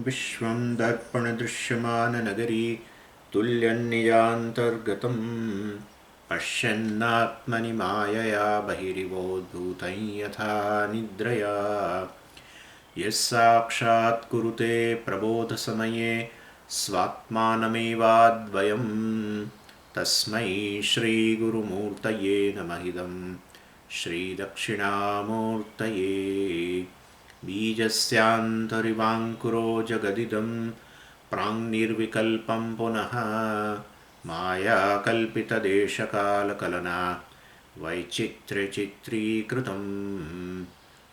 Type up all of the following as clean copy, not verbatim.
विश्वं दर्पणदृश्यमाननगरी तुल्यन्निजान्तर्गतं पश्यन्नात्मनि मायया बहिरिवोद्भूतं यथा निद्रया यस्साक्षात् कुरुते प्रबोधसमये स्वात्मानमेवाद्वयं तस्मै श्रीगुरुमूर्तये नमः श्रीदक्षिणामूर्तये बीजस्यान्तरिवाङ्कुरो जगदिदं प्राङ्निर्विकल्पं पुनः मायाकल्पितदेशकालकलना वैचित्र्यचित्रीकृतं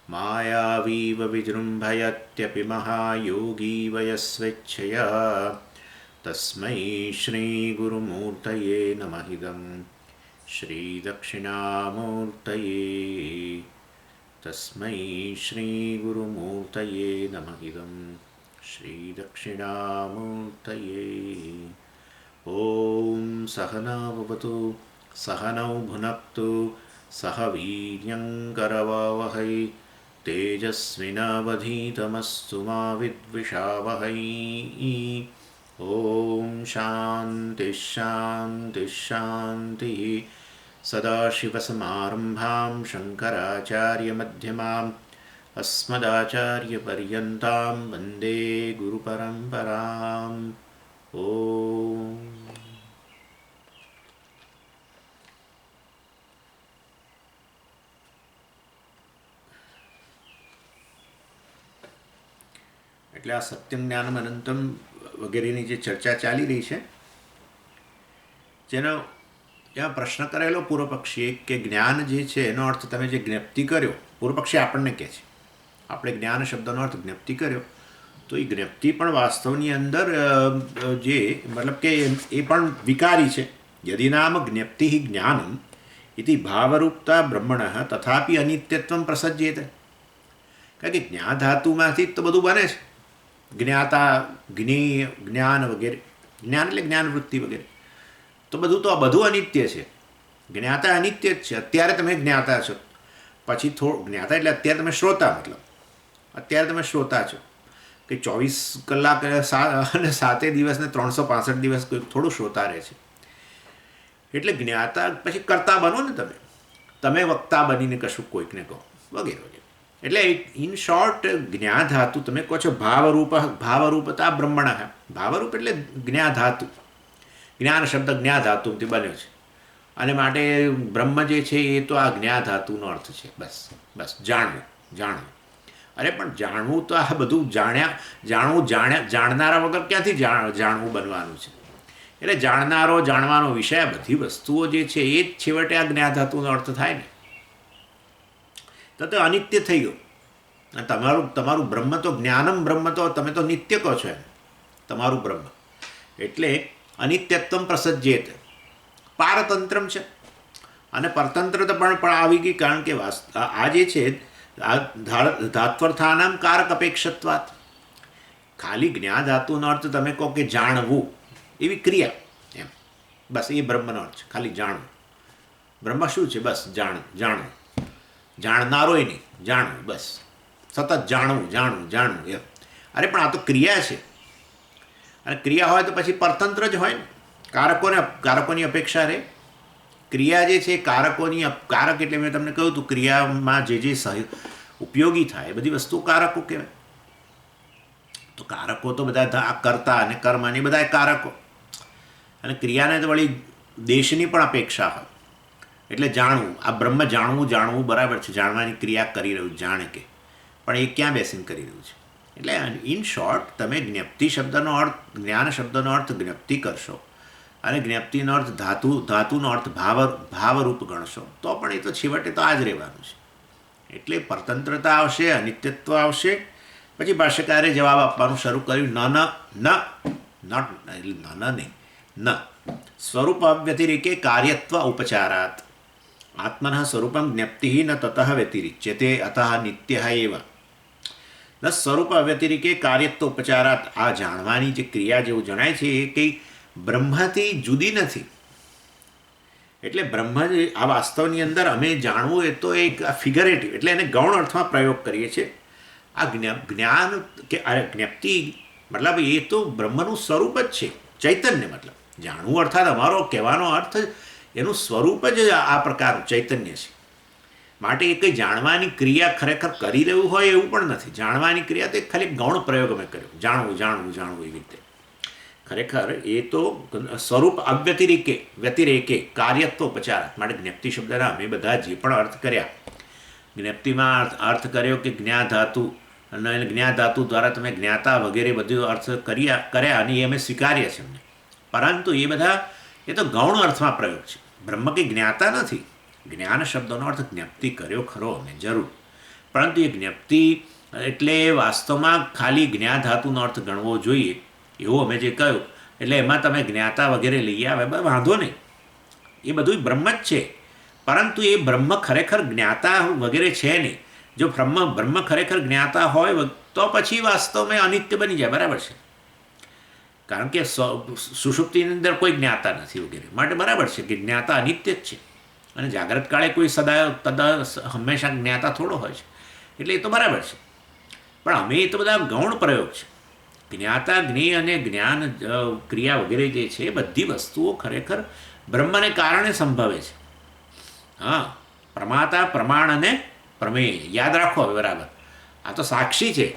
मायावीव विजृम्भयत्यपि महायोगी वयस्वेच्छया तस्मै श्रीगुरुमूर्तये नमः श्रीदक्षिणामूर्तये तस्मै श्रीगुरुमूर्तये नमः श्रीदक्षिणामूर्तये। ॐ सहना भवतु सहनौ भुनक्तु सह वीर्यङ्करवावहै तेजस्विनावधीतमस्तु मा विद्विषावहै। ॐ शान्तिः शान्तिः शान्तिः। सदाशिवसमारम्भां शङ्कराचार्यमध्यमाम् अस्मदाचार्यपर्यन्तां वन्दे गुरुपरम्पराम्। ॐ એટલે આ સત્યમ જ્ઞાનમ અનંતમ વગેરેની જે ચર્ચા ચાલી રહી છે, જેનો ત્યાં પ્રશ્ન કરેલો પૂર્વપક્ષીએ કે જ્ઞાન જે છે એનો અર્થ તમે જે જ્ઞપ્તિ કર્યો, પૂર્વપક્ષી આપણને કહે છે આપણે જ્ઞાન શબ્દનો અર્થ જ્ઞપ્તિ કર્યો, તો એ જ્ઞપ્તિ પણ વાસ્તવની અંદર જે મતલબ કે એ પણ વિકારી છે. યદિ નામ જ્ઞપ્તિ જ્ઞાનમ ઇતિ ભાવરૂપતા બ્રહ્મણ તથાપિ અનિત્યત્વમ પ્રસજ્યેત. કારણ કે જ્ઞાધાતુમાંથી તો બધું બને છે, જ્ઞાતા જ્ઞેય જ્ઞાન વગેરે, જ્ઞાન એટલે જ્ઞાનવૃત્તિ વગેરે, તો બધું અનિત્ય છે. જ્ઞાતા અનિત્ય જ છે. અત્યારે તમે જ્ઞાતા છો, પછી જ્ઞાતા એટલે અત્યારે તમે શ્રોતા, મતલબ અત્યારે તમે શ્રોતા છો કે 24 કલાક અને 7 દિવસ ને 365 દિવસ કોઈ થોડું શ્રોતા રહે છે. એટલે જ્ઞાતા પછી કર્તા બનો ને તમે વક્તા બનીને કશું કોઈકને કહો વગેરે વગેરે. એટલે ઇન શોર્ટ જ્ઞાધાતુ તમે કહો છો ભાવરૂપતા બ્રહ્મણ. ભાવરૂપ એટલે જ્ઞાધાતુ, જ્ઞાન શબ્દ જ્ઞાધાતુથી બન્યો છે અને માટે બ્રહ્મ જે છે એ તો આ જ્ઞાધાતુનો અર્થ છે. બસ જાણવું. અરે પણ જાણવું તો આ બધું જાણનારા વગર ક્યાંથી જાણવું બનવાનું છે. એટલે જાણવાનો વિષય, બધી વસ્તુઓ જે છે એ જ છેવટે આ જ્ઞાધાતુનો અર્થ થાય ને, તો તે અનિત્ય થઈ ગયું. તમારું બ્રહ્મ તો જ્ઞાનમ બ્રહ્મ તો તમે તો નિત્ય કહો છો એમ, તમારું બ્રહ્મ એટલે અનિત્યત્વમ પ્રસજ્યેત. પારતંત્રમ છે અને પરતંત્રતા પણ આવી ગઈ, કારણ કે આ જે છે આ ધાત્વર્થાનામ કારક અપેક્ષત્વાત. ખાલી જ્ઞાધાતુનો અર્થ તમે કહો કે જાણવું, એવી ક્રિયા એમ, બસ એ બ્રહ્મનો અર્થ છે, ખાલી જાણવું. બ્રહ્મ શું છે? બસ જાણવું, જાણનારોય નહીં, જાણવું, બસ સતત જાણવું એમ. અરે પણ આ તો ક્રિયા છે, અને ક્રિયા હોય તો પછી પરતંત્ર જ હોય ને. કારકોની અપેક્ષા રહે. ક્રિયા જે છે કારક એટલે મેં તમને કહ્યું હતું, ક્રિયામાં જે ઉપયોગી થાય એ બધી વસ્તુ કારકો કહેવાય. તો કારકો તો બધા કર્તા અને કર્મ અને બધા કારકો, અને ક્રિયાને તો વળી દેશની પણ અપેક્ષા હોય. એટલે જાણવું, આ બ્રહ્મ જાણવું બરાબર છે, જાણવાની ક્રિયા કરી રહ્યું, જાણે કે, પણ એ ક્યાં બેસીને કરી રહ્યું છે. એટલે ઇન શોર્ટ તમે જ્ઞપ્તિ શબ્દનો અર્થ, જ્ઞાન શબ્દનો અર્થ જ્ઞપ્તિ કરશો અને જ્ઞપ્તિનો અર્થ ધાતુનો અર્થ ભાવરૂપ ગણશો, તો પણ એ તો છેવટે તો આ જ રહેવાનું છે. એટલે પરતંત્રતા આવશે, અનિત્યત્વ આવશે. પછી ભાષ્યકારે જવાબ આપવાનું શરૂ કર્યું, ન સ્વરૂપ વ્યતિરેકે કાર્યત્વ ઉપચારાત આત્મનઃ સ્વરૂપમ જ્ઞપ્તિ ન તતઃ વ્યતિરિચ્યતે અતઃ નિત્ય એવ. સ્વરૂપ વ્યતિરેકે કાર્યત્વ ઉપચારાત. આ જાણવાની જે ક્રિયા જેવું જણાય છે એ કંઈ બ્રહ્મથી જુદી નથી. એટલે બ્રહ્મ આ વાસ્તવની અંદર અમે જાણવું એ તો એક ફિગરેટિવ એટલે એને ગૌણ અર્થમાં પ્રયોગ કરીએ છીએ. આ જ્ઞાન કે જ્ઞપ્તિ મતલબ એ તો બ્રહ્મનું સ્વરૂપ જ છે, ચૈતન્ય. મતલબ જાણવું અર્થાત અમારો કહેવાનો અર્થ એનું સ્વરૂપ જ આ પ્રકારનું ચૈતન્ય છે. માટે એ કંઈ જાણવાની ક્રિયા ખરેખર કરી રહ્યું હોય એવું પણ નથી. જાણવાની ક્રિયા તો એક ખાલી ગૌણ પ્રયોગ અમે કર્યો, જાણવું જાણવું જાણવું એવી રીતે. ખરેખર એ તો સ્વરૂપ વ્યતિરેકે કાર્યત્વ ઉપચાર. માટે જ્ઞપ્તિ શબ્દના અમે બધા જે પણ અર્થ કર્યા, જ્ઞપ્તિમાં અર્થ કર્યો કે જ્ઞાધાતુ, અને જ્ઞાધાતુ દ્વારા તમે જ્ઞાતા વગેરે બધું અર્થ કર્યા અને એ અમે સ્વીકાર્યા છે અમને. પરંતુ એ બધા એ તો ગૌણ અર્થમાં પ્રયોગ છે. બ્રહ્મ કંઈ જ્ઞાતા નથી. જ્ઞાન શબ્દનો અર્થ જ્ઞપ્તિ કર્યો ખરો અમે જરૂર, પરંતુ એ જ્ઞપ્તિ એટલે વાસ્તવમાં ખાલી જ્ઞાધાતુનો અર્થ ગણવો જોઈએ એવું અમે જે કહ્યું. એટલે એમાં તમે જ્ઞાતા વગેરે લઈ આવે વાંધો નહીં, એ બધું બ્રહ્મ જ છે. પરંતુ એ બ્રહ્મ ખરેખર જ્ઞાતા વગેરે છે નહીં. જો બ્રહ્મ ખરેખર જ્ઞાતા હોય તો પછી વાસ્તવમાં અનિત્ય બની જાય, બરાબર છે. કારણ કે સુષુપ્તિની અંદર કોઈ જ્ઞાતા નથી વગેરે, માટે બરાબર છે કે જ્ઞાતા અનિત્ય જ છે. અને જાગ્રત કાળે કોઈ હંમેશા જ્ઞાતા થોડો હોય છે, એટલે એ તો બરાબર છે. પણ અમે એ તો બધા ગૌણ પ્રયોગ છે. જ્ઞાતા, જ્ઞેય અને જ્ઞાન ક્રિયા વગેરે જે છે એ બધી વસ્તુઓ ખરેખર બ્રહ્મને કારણે સંભવે છે. હા, પ્રમાતા, પ્રમાણ અને પ્રમેય યાદ રાખો હવે બરાબર. આ તો સાક્ષી છે,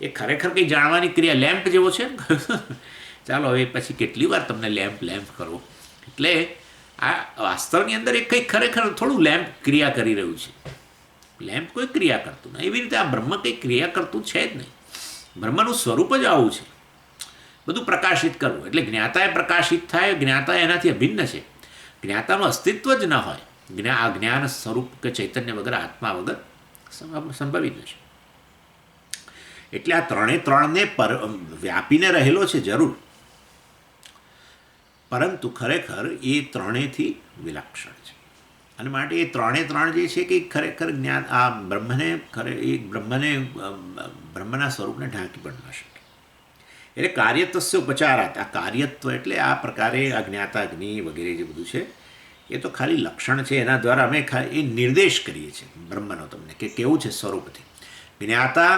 એ ખરેખર કંઈ જાણવાની ક્રિયા લેમ્પ જેવો છે. ચાલો હવે પછી કેટલી વાર તમને લેમ્પ કરવો. એટલે આ વાસ્તવની અંદર એ કંઈક ખરેખર થોડું લેમ્પ ક્રિયા કરી રહ્યું છે. લેમ્પ કોઈ ક્રિયા કરતું નહીં. એવી રીતે આ બ્રહ્મ કંઈ ક્રિયા કરતું છે જ નહીં. બ્રહ્મનું સ્વરૂપ જ આવું છે, બધું પ્રકાશિત કરવું. એટલે જ્ઞાતાએ પ્રકાશિત થાય, જ્ઞાતા એનાથી અભિન્ન છે. જ્ઞાતાનું અસ્તિત્વ જ ન હોય, આ જ્ઞાન સ્વરૂપ કે ચૈતન્ય વગર, આત્મા વગર સંભવિત નથી. એટલે આ ત્રણને વ્યાપીને રહેલો છે જરૂર, પરંતુ ખરેખર એ ત્રણેયથી વિલક્ષણ છે. અને માટે એ ત્રણ જે છે કે ખરેખર જ્ઞાન આ બ્રહ્મના સ્વરૂપને ઢાંકી પણ ન શકે. એટલે કાર્યત્વસ્ય ઉપચારાત, આ કાર્યત્વ એટલે આ પ્રકારે અજ્ઞાતા, અગ્નિ વગેરે જે બધું છે એ તો ખાલી લક્ષણ છે. એના દ્વારા અમે એ નિર્દેશ કરીએ છીએ બ્રહ્મનો તમને કે કેવું છે સ્વરૂપથી. જ્ઞાતા,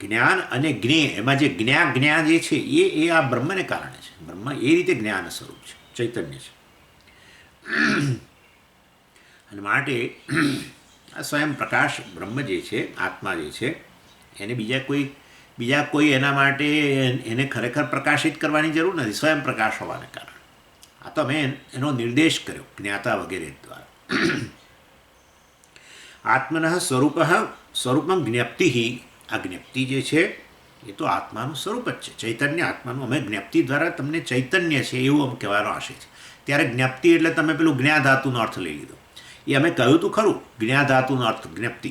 જ્ઞાન અને જ્ઞેય, એમાં જે જ્ઞા જે છે એ આ બ્રહ્મને કારણે છે. બ્રહ્મ એ રીતે જ્ઞાન સ્વરૂપ છે, ચૈતન્ય છે. અને માટે આ સ્વયં પ્રકાશ બ્રહ્મ જે છે, આત્મા જે છે, એને બીજા કોઈ એના માટે એને ખરેખર પ્રકાશિત કરવાની જરૂર નથી, સ્વયં પ્રકાશ હોવાને કારણે. આ તો મેં એનો નિર્દેશ કર્યો જ્ઞાતા વગેરે દ્વારા. આત્મનઃ સ્વરૂપમ જ્ઞપ્તિ. આ જ્ઞપ્તિ જે છે એ તો આત્માનું સ્વરૂપ જ છે, ચૈતન્ય આત્માનું. અમે જ્ઞપ્તિ દ્વારા તમને ચૈતન્ય છે એવું અમે કહેવાનો આશય છે. ત્યારે જ્ઞપ્તિ એટલે તમે પેલું જ્ઞાધાતુનો અર્થ લઈ લીધો. એ અમે કહ્યું હતું ખરું, જ્ઞાધાતુનો અર્થ જ્ઞપ્તિ.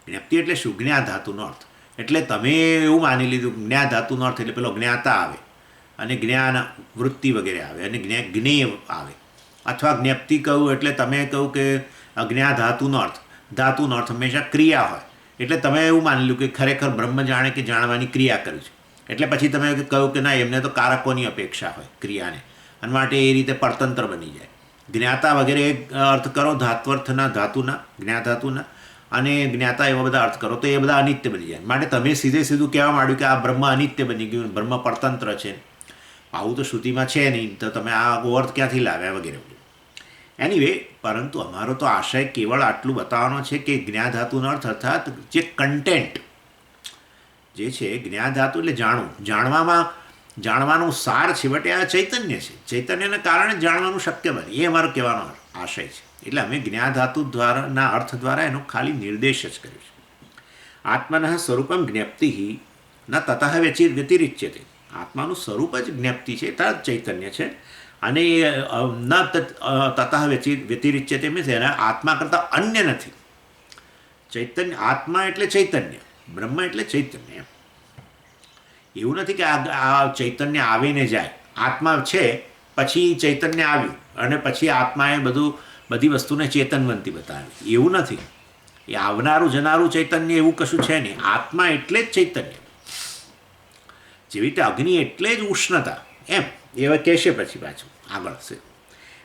જ્ઞપ્તિ એટલે શું? જ્ઞાધાતુનો અર્થ. એટલે તમે એવું માની લીધું જ્ઞાધાતુનો અર્થ એટલે પેલો જ્ઞાતા આવે અને જ્ઞાન વૃત્તિ વગેરે આવે અને જ્ઞેય આવે. અથવા જ્ઞપ્તિ કહું એટલે તમે કહું કે જ્ઞાધાતુનો અર્થ હંમેશા ક્રિયા હોય. એટલે તમે એવું માની લ્યું કે ખરેખર બ્રહ્મ જાણે કે જાણવાની ક્રિયા કરી છે. એટલે પછી તમે કહ્યું કે ના, એમને તો કારકોની અપેક્ષા હોય ક્રિયાને, અને માટે એ રીતે પરતંત્ર બની જાય. જ્ઞાતા વગેરે અર્થ કરો ધાત્વર્થના, જ્ઞાધાતુના, અને જ્ઞાતા એવા બધા અર્થ કરો તો એ બધા અનિત્ય બની જાય. માટે તમે સીધું કહેવા માંડ્યું કે આ બ્રહ્મ અનિત્ય બની ગયું, બ્રહ્મ પરતંત્ર છે. આવું તો શ્રુતિમાં છે નહીં, તો તમે આ અર્થ ક્યાંથી લાવ્યા વગેરે. એનીવે, પરંતુ અમારો તો આશય કેવળ આટલું બતાવવાનો છે કે જ્ઞાધાતુનો અર્થ અર્થાત જે કન્ટેન્ટ જે છે, જ્ઞાધાતુ એટલે જાણવાનો સાર છેવટે આ ચૈતન્ય છે. ચૈતન્યને કારણે જાણવાનું શક્ય બને, એ અમારો કહેવાનો આશય છે. એટલે અમે જ્ઞાધાતુ દ્વારાના અર્થ દ્વારા એનો ખાલી નિર્દેશ જ કર્યો છે. આત્મનઃ સ્વરૂપમ જ્ઞપ્તિ ન તતઃ વ્યતિરિચ્યતે. આત્માનું સ્વરૂપ જ જ્ઞપ્તિ છે, તરત ચૈતન્ય છે. અને ન તતઃ વ્યતિરિચ્યતે મીન્સ એના આત્મા કરતાં અન્ય નથી. ચૈતન્ય આત્મા એટલે ચૈતન્ય, બ્રહ્મ એટલે ચૈતન્ય. એવું નથી કે આ ચૈતન્ય આવીને જાય. આત્મા છે પછી ચૈતન્ય આવ્યું અને પછી આત્માએ બધી વસ્તુને ચેતનવંતી બતાવી, એવું નથી. એ આવનારું જનારું ચૈતન્ય એવું કશું છે નહીં. આત્મા એટલે જ ચૈતન્ય. જેવી રીતે અગ્નિ એટલે જ ઉષ્ણતા, એમ એવા કહેશે પછી પાછું આગળ છે.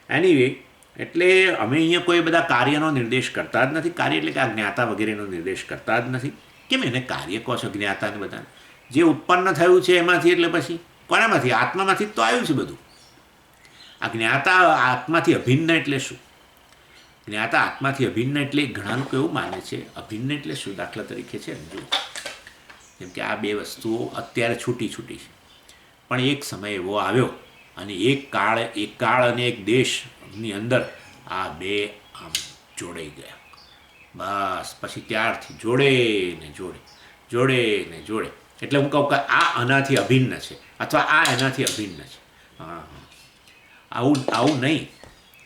એનીવે, એટલે અમે અહીંયા કોઈ બધા કાર્યનો નિર્દેશ કરતા જ નથી. કાર્ય એટલે કે આ જ્ઞાતા વગેરેનો નિર્દેશ કરતા જ નથી. કેમ એને કાર્ય કહો છો જ્ઞાતાને બધાને? જે ઉત્પન્ન થયું છે એમાંથી, એટલે પછી કોનામાંથી? આત્મામાંથી જ તો આવ્યું છે બધું. આ જ્ઞાતા આત્માથી અભિન્ન એટલે શું? જ્ઞાતા આત્માથી અભિન્ન એટલે ઘણા લોકો એવું માને છે, અભિન્ન એટલે શું? દાખલા તરીકે છે ને, જો જેમ કે આ બે વસ્તુઓ અત્યારે છૂટી છે, પણ એક સમય એવો આવ્યો અને એક કાળ અને એક દેશની અંદર આ બે આમ જોડાઈ ગયા. બસ પછી ત્યારથી જોડે ને જોડે. એટલે હું કહું કે આ આનાથી અભિન્ન છે અથવા આ એનાથી અભિન્ન છે. હા, આવું નહીં.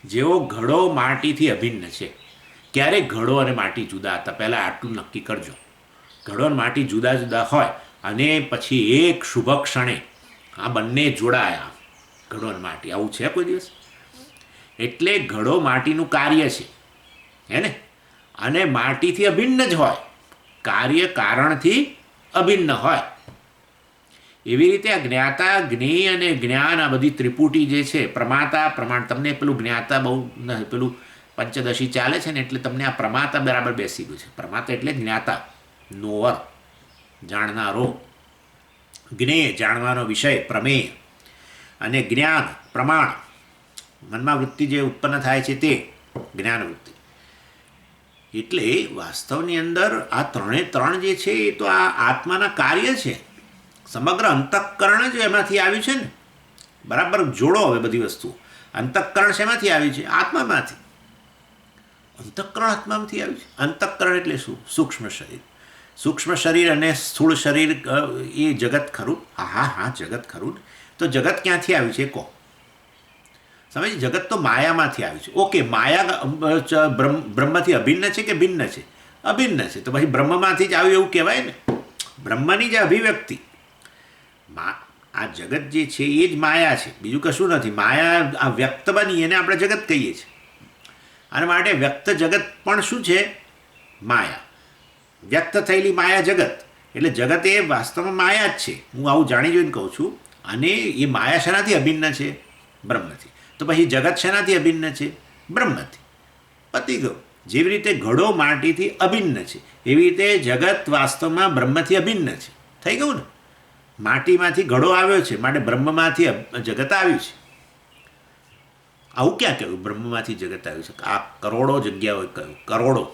જેવો ઘડો માટીથી અભિન્ન છે. ક્યારે ઘડો અને માટી જુદા હતા? પહેલાં આટલું નક્કી કરજો. ઘડો અને માટી જુદા જુદા હોય અને પછી એક શુભ ક્ષણે આ બંને જોડાયા, ઘડો અને માટી. આવું છે કોઈ દિવસ? એટલે ઘડો માટીનું કાર્ય છે, હે ને? અને માટીથી અભિન્ન જ હોય, કાર્ય કારણથી અભિન્ન હોય. એવી રીતે આ જ્ઞાતા, જ્ઞેય અને જ્ઞાન, આ બધી ત્રિપુટી જે છે, પ્રમાતા પ્રમાણ, તમને પેલું જ્ઞાતા બહુ પેલું પંચદશી ચાલે છે ને, એટલે તમને આ પ્રમાતા બરાબર બેસી ગયું છે. પ્રમાતા એટલે જ્ઞાતા, નોવર, જાણનારો. જ્ઞેય જાણવાનો વિષય, પ્રમેય. અને જ્ઞાન પ્રમાણ, મનમાં વૃત્તિ જે ઉત્પન્ન થાય છે તે જ્ઞાન વૃત્તિ. એટલે વાસ્તવની અંદર આ ત્રણ જે છે એ તો આ આત્માના કાર્ય છે. સમગ્ર અંતઃકરણ જ એમાંથી આવ્યું છે ને. બરાબર જોડો હવે બધી વસ્તુઓ. અંતઃકરણ શેમાંથી આવ્યું છે? આત્મામાંથી. અંતઃકરણ આત્મામાંથી આવ્યું છે. અંતઃકરણ એટલે શું? સૂક્ષ્મ શરીર. સૂક્ષ્મ શરીર અને સ્થૂળ શરીર એ જગત ખરું? હા, જગત ખરું. તો જગત ક્યાંથી આવ્યું છે કહો? સમજ, જગત તો માયામાંથી આવ્યું છે. ઓકે, માયા બ્રહ્મથી અભિન્ન છે કે ભિન્ન છે? અભિન્ન છે. તો પછી બ્રહ્મમાંથી જ આવ્યું એવું કહેવાય ને. બ્રહ્મની જે અભિવ્યક્તિ, આ જગત જે છે એ જ માયા છે, બીજું કશું નથી. માયા આ વ્યક્ત બની એને આપણે જગત કહીએ છીએ. અને માટે વ્યક્ત જગત પણ શું છે? માયા. વ્યક્ત થયેલી માયા જગત. એટલે જગત એ વાસ્તવમાં માયા જ છે. હું આવું જાણી જોઈને કહું છું. અને એ માયા શેનાથી અભિન્ન છે? બ્રહ્મથી. તો પછી જગત શેનાથી અભિન્ન છે? બ્રહ્મથી. પતી ગયું. જેવી રીતે ઘડો માટીથી અભિન્ન છે, એવી રીતે જગત વાસ્તવમાં બ્રહ્મથી અભિન્ન છે. થઈ ગયું ને? માટીમાંથી ઘડો આવ્યો છે, માટે બ્રહ્મમાંથી જગત આવ્યું છે. આવું ક્યાં કહ્યું? બ્રહ્મમાંથી જગત આવ્યું છે. આ કરોડો જગ્યાઓએ કહ્યું, કરોડો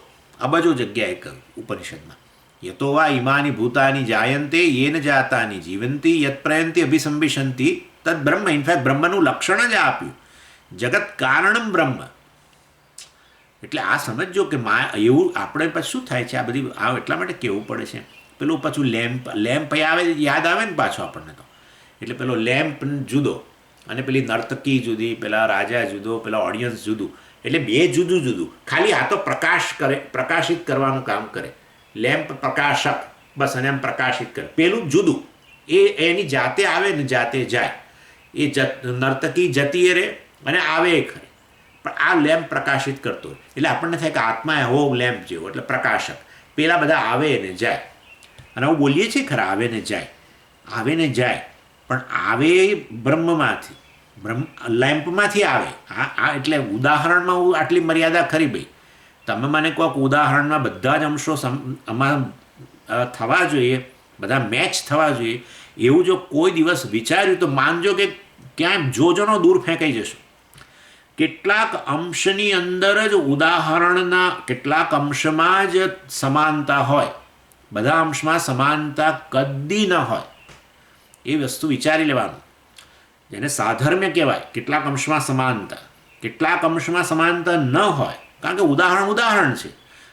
અબજો જગ્યાએ કહ્યું ઉપનિષદમાં. યતો વા ઇમાની ભૂતાની જાયંતે યેન જાતાની જીવંતી યત પ્રયંતી અભિસંબિશંતી તદ બ્રહ્મ. ઇનફેક્ટ બ્રહ્મનું લક્ષણ જ આપ્યું, જગત કારણમ બ્રહ્મ. એટલે આ સમજો કે એવું આપણે પછી શું થાય છે? આ બધી એટલા માટે કહેવું પડે છે. પેલું પાછું લેમ્પ આવે, યાદ આવે ને પાછો આપણને તો. એટલે પેલો લેમ્પ જુદો અને પેલી નર્તકી જુદી, પેલા રાજા જુદો, પેલા ઓડિયન્સ જુદું. એટલે બે જુદું. ખાલી આ તો પ્રકાશિત કરવાનું કામ કરે. લેમ્પ પ્રકાશક, બસ, અને એમ પ્રકાશિત કરે. પેલું જુદું, એ એની જાતે આવે ને જાતે જાય. એ નર્તકી જતી રહે અને આવે એ ખરે, પણ આ લેમ્પ પ્રકાશિત કરતો હોય. એટલે આપણને થાય કે આત્મા એવો લેમ્પ જેવો, એટલે પ્રકાશક. પેલા બધા આવે ને જાય. અને આવું બોલીએ છીએ ખરા, આવે ને જાય. પણ આવે બ્રહ્મમાંથી, લેમ્પમાંથી આવે. આ એટલે ઉદાહરણમાં હું આટલી મર્યાદા ખરી ભાઈ. તમે મને કહો કે ઉદાહરણમાં બધા જ અંશો આમાં થવા જોઈએ, બધા મેચ થવા જોઈએ, એવું જો કોઈ દિવસ વિચાર્યું તો માનજો કે ક્યાંય જોજોનો દૂર ફેંકાઈ જશો. કેટલાક અંશની અંદર જ ઉદાહરણના કેટલાક અંશમાં જ સમાનતા હોય, બધા અંશમાં સમાનતા કદી ન હોય. એ વસ્તુ વિચારી લેવાનું. જેને સાધર્મ્ય કહેવાય. કેટલાક અંશમાં સમાનતા, કેટલાક અંશમાં સમાનતા ન હોય. કારણ કે ઉદાહરણ છે.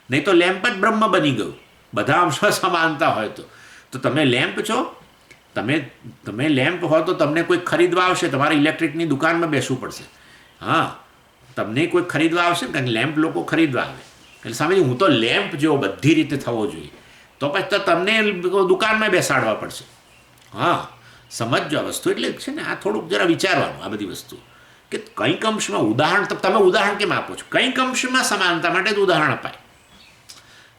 નહીં તો લેમ્પ જ બ્રહ્મ બની ગયું. બધા અંશમાં સમાનતા હોય તો તમે લેમ્પ છો. તમે લેમ્પ હોય તો તમને કોઈ ખરીદવા આવશે, તમારે ઇલેક્ટ્રિકની દુકાનમાં બેસવું પડશે. હા, તમને કોઈ ખરીદવા આવશે ને, કારણ કે લેમ્પ લોકો ખરીદવા આવે. એટલે સામે હું તો લેમ્પ જેવો બધી રીતે થવો જોઈએ, તો પછી તો તમને દુકાનમાં બેસાડવા પડશે. હા, સમજો આ વસ્તુ. એટલે છે ને, આ થોડુંક જરા વિચારવાનું આ બધી વસ્તુ, કે કંઈક અંશમાં ઉદાહરણ. તમે ઉદાહરણ કેમ આપો છો? કંઈક અંશમાં સમાનતા માટે જ ઉદાહરણ અપાય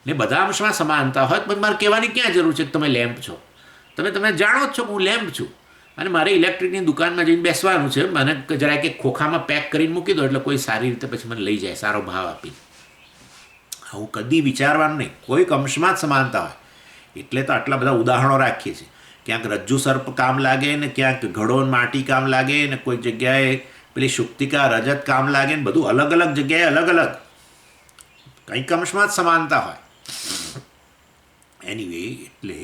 ને. બધા અંશમાં સમાનતા હોય તો મારે કહેવાની ક્યાં જરૂર છે કે તમે લેમ્પ છો? તમે જાણો જ છો કે હું લેમ્પ છું, અને મારે ઇલેક્ટ્રિકની દુકાનમાં જઈને બેસવાનું છે. મને જરા કે ખોખામાં પેક કરીને મૂકી દો, એટલે કોઈ સારી રીતે પછી મને લઈ જાય, સારો ભાવ આપી. આવું કદી વિચારવાનું નહીં. કોઈક અંશમાં જ સમાનતા હોય એટલે તો આટલા બધા ઉદાહરણો રાખીએ છીએ. ક્યાંક રજ્જુ સર્પ કામ લાગે ને ક્યાંક ઘડો માટી કામ લાગે ને કોઈ જગ્યાએ પેલી શુક્તિકા રજત કામ લાગે ને બધું અલગ અલગ જગ્યાએ અલગ અલગ કંઈક અંશમાં જ સમાનતા હોય. એનીવે એટલે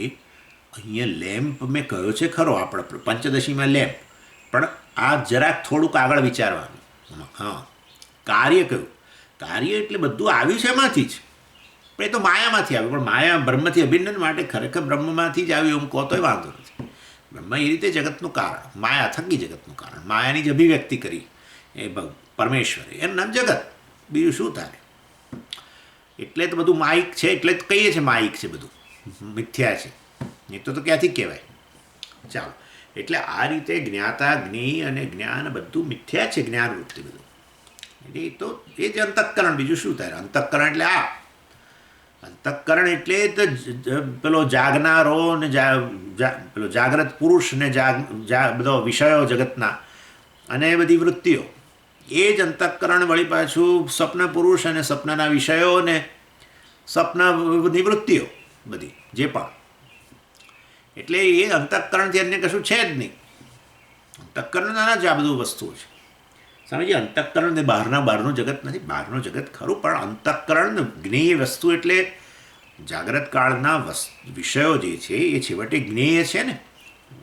અહીંયા લેમ્પ મેં કહ્યો છે ખરો આપણે પંચદશીમાં લેમ્પ, પણ આ જરાક થોડુંક આગળ વિચારવાનું. હા, કાર્ય કયું? કાર્ય એટલે બધું આવ્યું છે એમાંથી જ, પણ એ તો માયામાંથી આવ્યું, પણ માયા બ્રહ્મથી અભિન્ન માટે ખરેખર બ્રહ્મમાંથી જ આવ્યું એમ કહો તોય વાંધો નથી. બ્રહ્મ એ રીતે જગતનું કારણ, માયા થકી જગતનું કારણ, માયાની જ અભિવ્યક્તિ કરી એ પરમેશ્વરે, એનું નામ જગત, બીજું શું તારે? એટલે તો બધું માયિક છે, એટલે જ કહીએ છીએ માયિક છે, બધું મિથ્યા છે, એ તો ક્યાંથી કહેવાય. ચાલો, એટલે આ રીતે જ્ઞાતા જ્ઞેય અને જ્ઞાન બધું મિથ્યા છે, જ્ઞાન વૃત્તિ બધું. એટલે એ તો એ જ અંતઃકરણ, બીજું શું થાય? અંતઃકરણ એટલે આ અંતઃકરણ એટલે તો પેલો જાગનારો ને પેલો જાગ્રત પુરુષ ને બધો વિષયો જગતના અને બધી વૃત્તિઓ, એ જ અંતઃકરણ વળી પાછું સ્વપ્ન પુરુષ અને સ્વપ્નના વિષયો ને સ્વપ્નની વૃત્તિઓ બધી જે પણ. એટલે એ અંતઃકરણથી અન્ય કશું છે જ નહીં. અંતઃકરણના જ આ બધું વસ્તુઓ છે. સમજીએ, અંતઃકરણ ને બહારનું જગત નથી, બહારનું જગત ખરું, પણ અંતઃકરણ જ્ઞેય વસ્તુ એટલે જાગ્રત કાળના વિષયો જે છે એ છેવટે જ્ઞેય છે ને,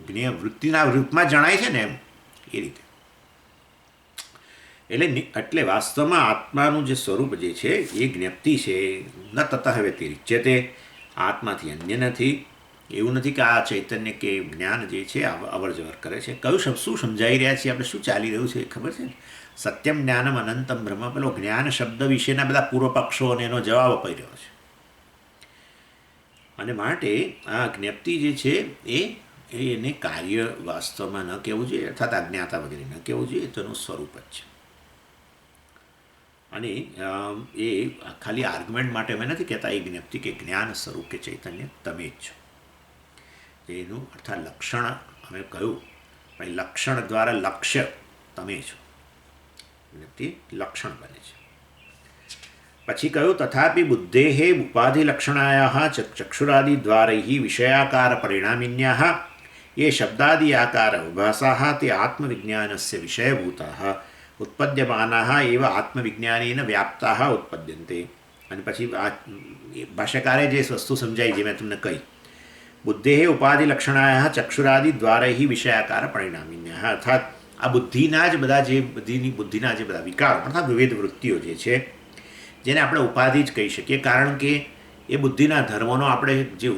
જ્ઞેય વૃત્તિના રૂપમાં જણાય છે ને, એમ એ રીતે. એટલે વાસ્તવમાં આત્માનું જે સ્વરૂપ જે છે એ જ્ઞપ્તિ છે. ન તતઃ વ્યતિરિચ્યતે, આત્માથી અન્ય નથી. એવું નથી કે આ ચૈતન્ય કે જ્ઞાન જે છે અવર જવર કરે છે. કયું શું સમજાઈ રહ્યા છીએ આપણે, શું ચાલી રહ્યું છે એ ખબર છે ને? સત્યમ જ્ઞાનમ અનંતમ બ્રહ્મ, પેલો જ્ઞાન શબ્દ વિશેના બધા પૂર્વ પક્ષો અને એનો જવાબ અપાઈ રહ્યો છે. અને માટે આ જ્ઞપ્તિ જે છે એને કાર્ય વાસ્તવમાં ન કહેવું જોઈએ, અર્થાત અજ્ઞાતા વગેરે ન કહેવું જોઈએ, તેનું સ્વરૂપ જ છે. અને એ ખાલી આર્ગ્યુમેન્ટ માટે અમે નથી કહેતા એ જ્ઞપ્તિ કે જ્ઞાન સ્વરૂપ કે ચૈતન્ય તમે જ છો. એનું અર્થાત લક્ષણ અમે કહ્યું, પણ લક્ષણ દ્વારા લક્ષ્ય તમે છો, જ્ઞપ્તિ લક્ષણ બને છે. પછી કહ્યું તથાપિ બુદ્ધેઃ ઉપાધિલક્ષણાયાઃ ચક્ષુરાદિ દ્વારૈઃ વિષયાકાર પરિણામિન્યાઃ ये શબ્દાદિ આકાર ઉભાસાઃ તે આત્મવિજ્ઞાનસ્ય વિષયભૂતાઃ ઉત્પદ્યમાનાઃ એવ આત્મવિજ્ઞાનેન વ્યાપ્તાઃ ઉત્પદ્યન્તે. અને પછી ભાષ્યકારે જે વસ્તુ સમજાઈ જે મેં તમને કહી, બુદ્ધેઃ ઉપાધિલક્ષણાયાઃ ચક્ષુરાદિ દ્વારૈઃ વિષયાકાર પરિણામિન્યાઃ, અર્થાત આ બુદ્ધિના જ બધા જે બુદ્ધિના જે બધા વિકારો અર્થાત વિવિધ વૃત્તિઓ જે છે જેને આપણે ઉપાધિ જ કહી શકીએ, કારણ કે એ બુદ્ધિના ધર્મોનો આપણે જે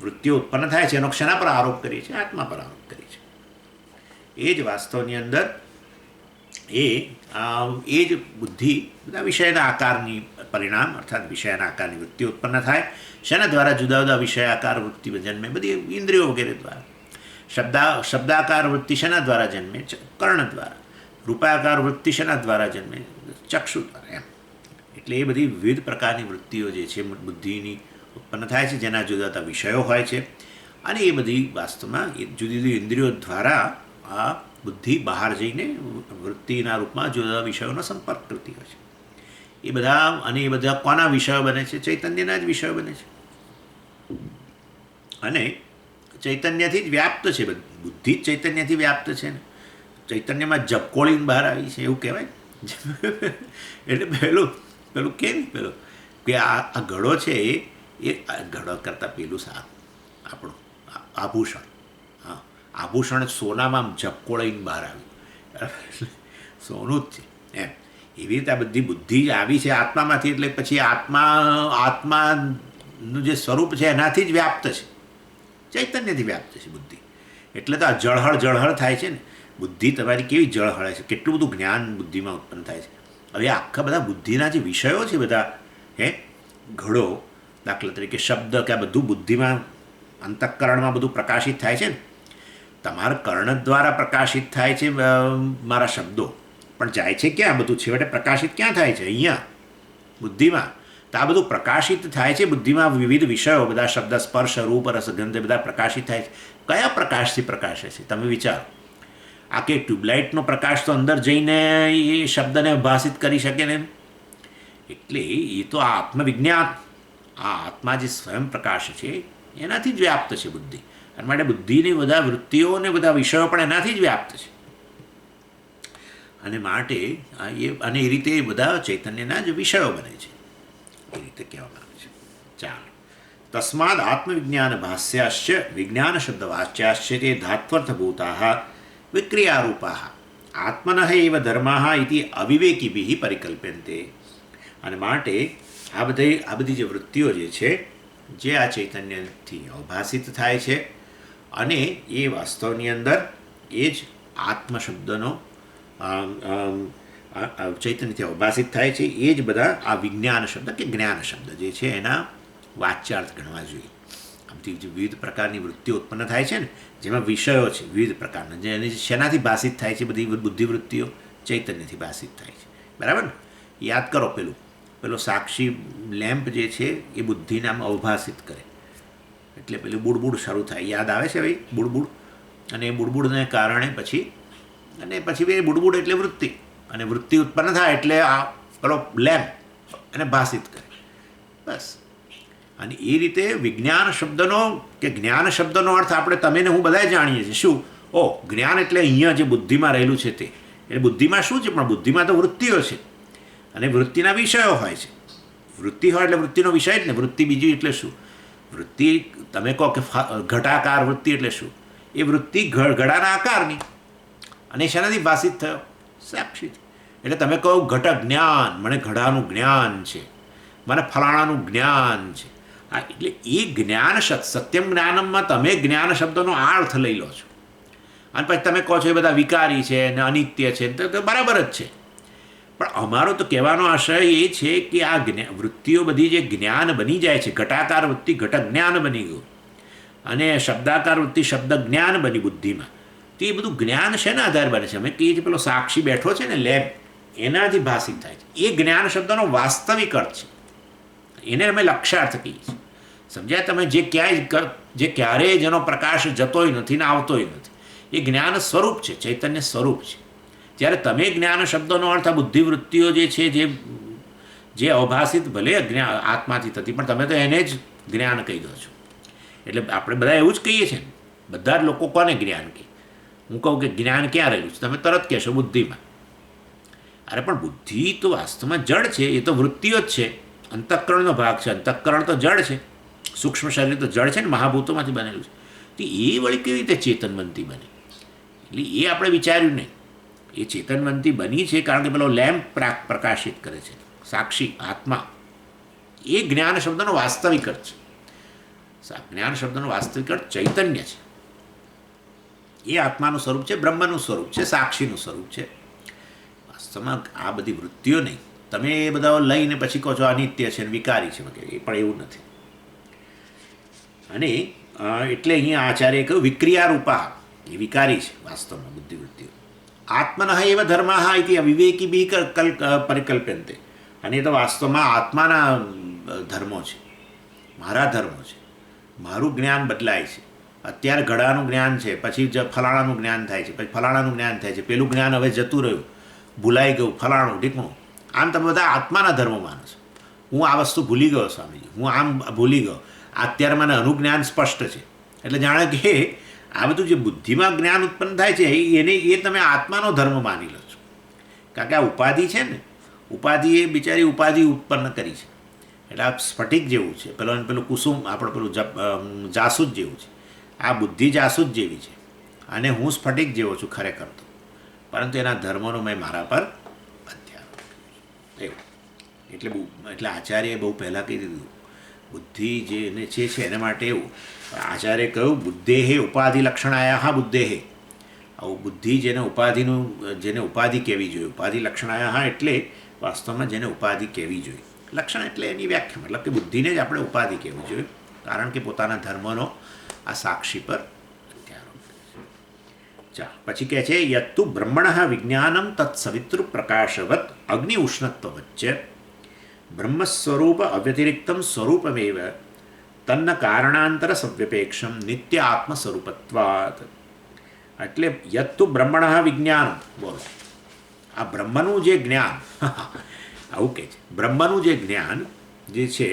વૃત્તિઓ ઉત્પન્ન થાય છે એનો ક્ષના પર આરોપ કરીએ છીએ, આત્મા પર આરોપ કરીએ છીએ. એ જ વાસ્તવની અંદર એ જ બુદ્ધિ બધા વિષયના આકારની પરિણામ અર્થાત વિષયના આકારની વૃત્તિ ઉત્પન્ન થાય. શેના દ્વારા? જુદા જુદા વિષય આકાર વૃત્તિ જન્મે, બધી ઇન્દ્રિયો વગેરે દ્વારા. શબ્દાકાર વૃત્તિ શેના દ્વારા જન્મે? કર્ણ દ્વારા. રૂપાકાર વૃત્તિ શેના દ્વારા જન્મે? ચક્ષુ દ્વારા. એમ એટલે એ બધી વિવિધ પ્રકારની વૃત્તિઓ જે છે બુદ્ધિની ઉત્પન્ન થાય છે, જેના જુદા જુદા વિષયો હોય છે. અને એ બધી વાસ્તવમાં એ જુદી જુદી ઇન્દ્રિયો દ્વારા આ બુદ્ધિ બહાર જઈને વૃત્તિના રૂપમાં જુદા જુદા વિષયોનો સંપર્ક કરતી હોય છે. એ બધા કોના વિષયો બને છે? ચૈતન્યના જ વિષયો બને છે. અને ચૈતન્યથી જ વ્યાપ્ત છે, બુદ્ધિ જ ચૈતન્યથી વ્યાપ્ત છે ને. ચૈતન્યમાં ઝબકોળીને બહાર આવી છે એવું કહેવાય. એટલે પેલું કેમ પેલું કે આ ઘડો છે એ ઘડો કરતાં પેલું સારું આપણું આભૂષણ. હા, આભૂષણ સોનામાં ઝબકોળીને બહાર આવ્યું, સોનું જ છે એમ. એવી રીતે આ બધી બુદ્ધિ જ આવી છે આત્મામાંથી. એટલે પછી આત્માનું જે સ્વરૂપ છે એનાથી જ વ્યાપ્ત છે, ચૈતન્યથી વ્યાપ્ત છે બુદ્ધિ. એટલે તો આ જળહળ થાય છે ને. બુદ્ધિ તમારી કેવી જળહળે છે, કેટલું બધું જ્ઞાન બુદ્ધિમાં ઉત્પન્ન થાય છે. હવે આખા બધા બુદ્ધિના જે વિષયો છે બધા ઘડો દાખલા તરીકે શબ્દ કે આ બધું બુદ્ધિમાં અંતઃકરણમાં બધું પ્રકાશિત થાય છે ને. તમારા કર્ણ દ્વારા પ્રકાશિત થાય છે મારા શબ્દો, પણ જાય છે ક્યાં? બધું છેવટે પ્રકાશિત ક્યાં થાય છે? અહીંયા બુદ્ધિમાં. તો આ બધું પ્રકાશિત થાય છે બુદ્ધિમાં, વિવિધ વિષયો બધા શબ્દ સ્પર્શ રૂપ રસ ગંધ બધા પ્રકાશિત થાય છે. કયા પ્રકાશથી પ્રકાશે છે તમે વિચારો? આ કે ટ્યુબલાઇટનો પ્રકાશ તો અંદર જઈને એ શબ્દને ભાષિત કરી શકે ને. એટલે એ તો આત્મવિજ્ઞાન, આ આત્મા જે સ્વયં પ્રકાશ છે એનાથી જ વ્યાપ્ત છે બુદ્ધિ. અને માટે બુદ્ધિની બધા વૃત્તિઓ અને બધા વિષયો પણ એનાથી જ વ્યાપ્ત છે. અને માટે અને એ રીતે એ બધા ચૈતન્યના જ વિષયો બને છે, એ રીતે કહેવામાં આવે છે. ચાલો, તસ્માદ આત્મવિજ્ઞાન ભાષ્યાશ્ચ વિજ્ઞાન શબ્દ વાચ્યાશ્ચ તે ધાત્વર્થભૂતા વિક્રિયારૂપા આત્મન એવ ધર્મા ઇતિ અવિવેકીભિ પરિકલ્પ્યન્તે. અને માટે આ બધી જે વૃત્તિઓ જે છે, જે આ ચૈતન્યથી અવભાસિત થાય છે, અને એ વાસ્તવની અંદર એ જ આત્મ શબ્દનો ચૈતન્યથી અવભાસિત થાય છે, એ જ બધા આ વિજ્ઞાન શબ્દ કે જ્ઞાન શબ્દ જે છે એના વાચ્યાર્થ ગણવા જોઈએ. આમથી જે વિવિધ પ્રકારની વૃત્તિઓ ઉત્પન્ન થાય છે ને, જેમાં વિષયો છે વિવિધ પ્રકારના, જે એની શેનાથી ભાષિત થાય છે, બધી બુદ્ધિવૃત્તિઓ ચૈતન્યથી ભાષિત થાય છે. બરાબર ને? યાદ કરો, પેલો સાક્ષી લેમ્પ જે છે એ બુદ્ધિને આમ અવભાસિત કરે, એટલે પેલું બુડબુડ શરૂ થાય. યાદ આવે છે ભાઈ બુડબુડ? અને એ બુડબુડને કારણે પછી એ બુડબુડ એટલે વૃત્તિ, અને વૃત્તિ ઉત્પન્ન થાય એટલે આ પેલો લેમ્પ એને ભાષિત કરે. બસ. અને એ રીતે વિજ્ઞાન શબ્દનો કે જ્ઞાન શબ્દનો અર્થ આપણે તમે ને હું બધાએ જાણીએ છીએ. શું? જ્ઞાન એટલે અહીંયા જે બુદ્ધિમાં રહેલું છે તે. એટલે બુદ્ધિમાં શું છે? પણ બુદ્ધિમાં તો વૃત્તિઓ છે, અને વૃત્તિના વિષયો હોય છે. વૃત્તિ હોય એટલે વૃત્તિનો વિષય જ ને. વૃત્તિ બીજી એટલે શું? વૃત્તિ તમે કહો કે ઘટાકાર વૃત્તિ એટલે શું? એ વૃત્તિ ઘડાના આકારની, અને શેનાથી ભાષિત થયો? સાક્ષીથી. એટલે તમે કહો ઘટ જ્ઞાન, મને ઘડાનું જ્ઞાન છે, મને ફલાણાનું જ્ઞાન છે. એટલે એ જ્ઞાન સત્યમ જ્ઞાનમમાં તમે જ્ઞાન શબ્દનો અર્થ લઈ લો છો, અને પછી તમે કહો છો એ બધા વિકારી છે ને અનિત્ય છે, તો બરાબર જ છે. પણ અમારો તો કહેવાનો આશય એ છે કે આ વૃત્તિઓ બધી જે જ્ઞાન બની જાય છે, ઘટાકાર વૃત્તિ ઘટ જ્ઞાન બની ગયું, અને શબ્દાકાર વૃત્તિ શબ્દ જ્ઞાન બની બુદ્ધિમાં, તો એ બધું જ્ઞાન શેના આધારે બને છે? અમે કહીએ છીએ પેલો સાક્ષી બેઠો છે ને લેબ, એનાથી ભાષિત થાય છે. એ જ્ઞાન શબ્દનો વાસ્તવિક અર્થ છે, એને અમે લક્ષ્યાર્થ કહીએ છીએ. સમજ્યા તમે? જે ક્યારેય જેનો પ્રકાશ જતોય નથી ને આવતોય નથી, એ જ્ઞાન સ્વરૂપ છે, ચૈતન્ય સ્વરૂપ છે. જ્યારે તમે જ્ઞાન શબ્દનો અર્થ આ બુદ્ધિવૃત્તિઓ જે છે, જે અવભાષિત ભલે આત્માથી થતી, પણ તમે તો એને જ જ્ઞાન કહી દો છો. એટલે આપણે બધા એવું જ કહીએ છીએ ને, બધા જ લોકો કોને જ્ઞાન કહે? હું કહું કે જ્ઞાન ક્યાં રહેલું છે, તમે તરત કહેશો બુદ્ધિમાં. અરે પણ બુદ્ધિ તો વાસ્તવમાં જડ છે, એ તો વૃત્તિઓ જ છે, અંતઃકરણનો ભાગ છે. અંતઃકરણ તો જડ છે, સૂક્ષ્મ શરીર તો જડ છે ને, મહાભૂતોમાંથી બનેલું છે. તો એ વળી કેવી રીતે ચેતનવંતી બની? એટલે એ આપણે વિચાર્યું નહીં. એ ચેતનવંતી બની છે કારણ કે પેલો લેમ્પ પ્રકાશિત કરે છે, સાક્ષી આત્મા. એ જ્ઞાન શબ્દનો વાસ્તવિક અર્થ છે. જ્ઞાન શબ્દનો વાસ્તવિક અર્થ ચૈતન્ય છે. એ આત્માનું સ્વરૂપ છે, બ્રહ્મનું સ્વરૂપ છે, સાક્ષીનું સ્વરૂપ છે. વાસ્તવમાં આ બધી વૃત્તિઓ નહીં. તમે એ બધા લઈને પછી કહો છો અનિત્ય છે, વિકારી છે વગેરે, એ પણ એવું નથી. અને એટલે અહીંયા આચાર્ય કહ્યું વિક્રિયારૂપા, એ વિકારી છે વાસ્તવમાં બુદ્ધિવૃત્તિઓ. આત્મન એવ ધર્મ ઇતિ અવિવેકી બી પરિકલ્પ્યંતે. અને એ તો વાસ્તવમાં આત્માના ધર્મો છે, મારા ધર્મો છે. મારું જ્ઞાન બદલાય છે. અત્યારે ઘડાનું જ્ઞાન છે, પછી ફલાણાનું જ્ઞાન થાય છે, પછી ફલાણાનું જ્ઞાન થાય છે, પેલું જ્ઞાન હવે જતું રહ્યું, ભૂલાઈ ગયું, ફલાણું ઢીકણું. આમ તમે બધા આત્માના ધર્મો માનો છો. હું આ વસ્તુ ભૂલી ગયો સ્વામીજી, હું આમ ભૂલી ગયો. અત્યારે મને અનુજ્ઞાન સ્પષ્ટ છે. એટલે જાણે કે આ બધું જે બુદ્ધિમાં જ્ઞાન ઉત્પન્ન થાય છે એ તમે આત્માનો ધર્મ માની લો છો. કારણ કે આ ઉપાધિ છે ને, ઉપાધિ એ બિચારી ઉપાધિ ઉત્પન્ન કરી છે. એટલે આ સ્ફટિક જેવું છે, પેલું કુસુમ, આપણે પેલું જાસૂદ જેવું છે. આ બુદ્ધિ જાસૂદ જેવી છે, અને હું સ્ફટિક જેવો છું ખરેખર તો, પરંતુ એના ધર્મોનો મેં મારા પર અધ્યારોપ એવું. એટલે આચાર્યએ બહુ પહેલાં કહી દીધું, બુદ્ધિ જેને છે એના માટે એવું. આચાર્ય કહ્યું બુદ્ધેહે ઉપાધિ લક્ષણાયા બુદ્ધેહે. આવું બુદ્ધિ જેને ઉપાધિ કહેવી જોઈએ. ઉપાધિ લક્ષણાયા એટલે વાસ્તવમાં જેને ઉપાધિ કહેવી જોઈએ. લક્ષણ એટલે એની વ્યાખ્યા, મતલબ કે બુદ્ધિને જ આપણે ઉપાધિ કહેવી જોઈએ, કારણ કે પોતાના ધર્મનો આ સાક્ષી પર અધ્યારોપ. ચાલ પછી કહે છે યત્તુ બ્રહ્મણ વિજ્ઞાનમ તત્સવિતૃ પ્રકાશવત અગ્નિ ઉષ્ણત્વ વચ્ચે બ્રહ્મ સ્વરૂપ અવ્યતિરિક્તમ સ્વરૂપમેવ તન્ન કારણાંતર સવ્યપેક્ષમ નિત્ય આત્મ સ્વરૂપત્વાત. એટલે યત્તુ બ્રહ્મણ વિજ્ઞાન, બોલો આ બ્રહ્મનું જે જ્ઞાન આવું કહે છે, બ્રહ્મનું જે જ્ઞાન જે છે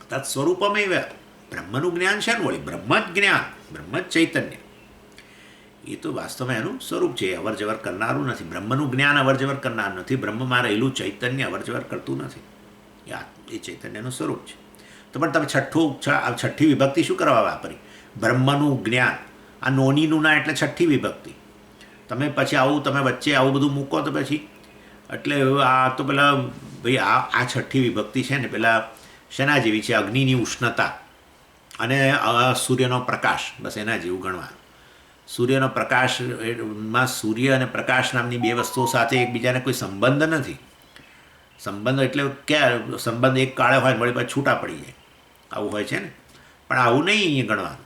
તત્ સ્વરૂપમેવ, બ્રહ્મનું જ્ઞાન છે ને વળી, બ્રહ્મ જ જ્ઞાન, બ્રહ્મ જ ચૈતન્ય, એ તો વાસ્તવમાં એનું સ્વરૂપ છે, અવર જવર કરનારું નથી. બ્રહ્મનું જ્ઞાન અવર જવર કરનાર નથી, બ્રહ્મમાં રહેલું ચૈતન્ય અવર જવર કરતું નથી. એ ચૈતન્યનું સ્વરૂપ છે. તો પણ તમે છઠ્ઠી વિભક્તિ શું કરવા વાપરી? બ્રહ્મનું જ્ઞાન, આ નોનીનું ના એટલે છઠ્ઠી વિભક્તિ. તમે પછી આવું તમે વચ્ચે આવું બધું મૂકો તો પછી એટલે આ તો પેલા ભાઈ આ છઠ્ઠી વિભક્તિ છે ને પેલા શેના જેવી છે? અગ્નિની ઉષ્ણતા અને સૂર્યનો પ્રકાશ, બસ એના જેવું ગણવાનું. સૂર્યનો પ્રકાશમાં સૂર્ય અને પ્રકાશ નામની બે વસ્તુઓ સાથે એકબીજાને કોઈ સંબંધ નથી. સંબંધ એટલે ક્યાં સંબંધ એક કાળે હોય વળી પાછું છૂટા પડી જાય, આવું હોય છે ને. પણ આવું નહીં અહીંયા ગણવાનું.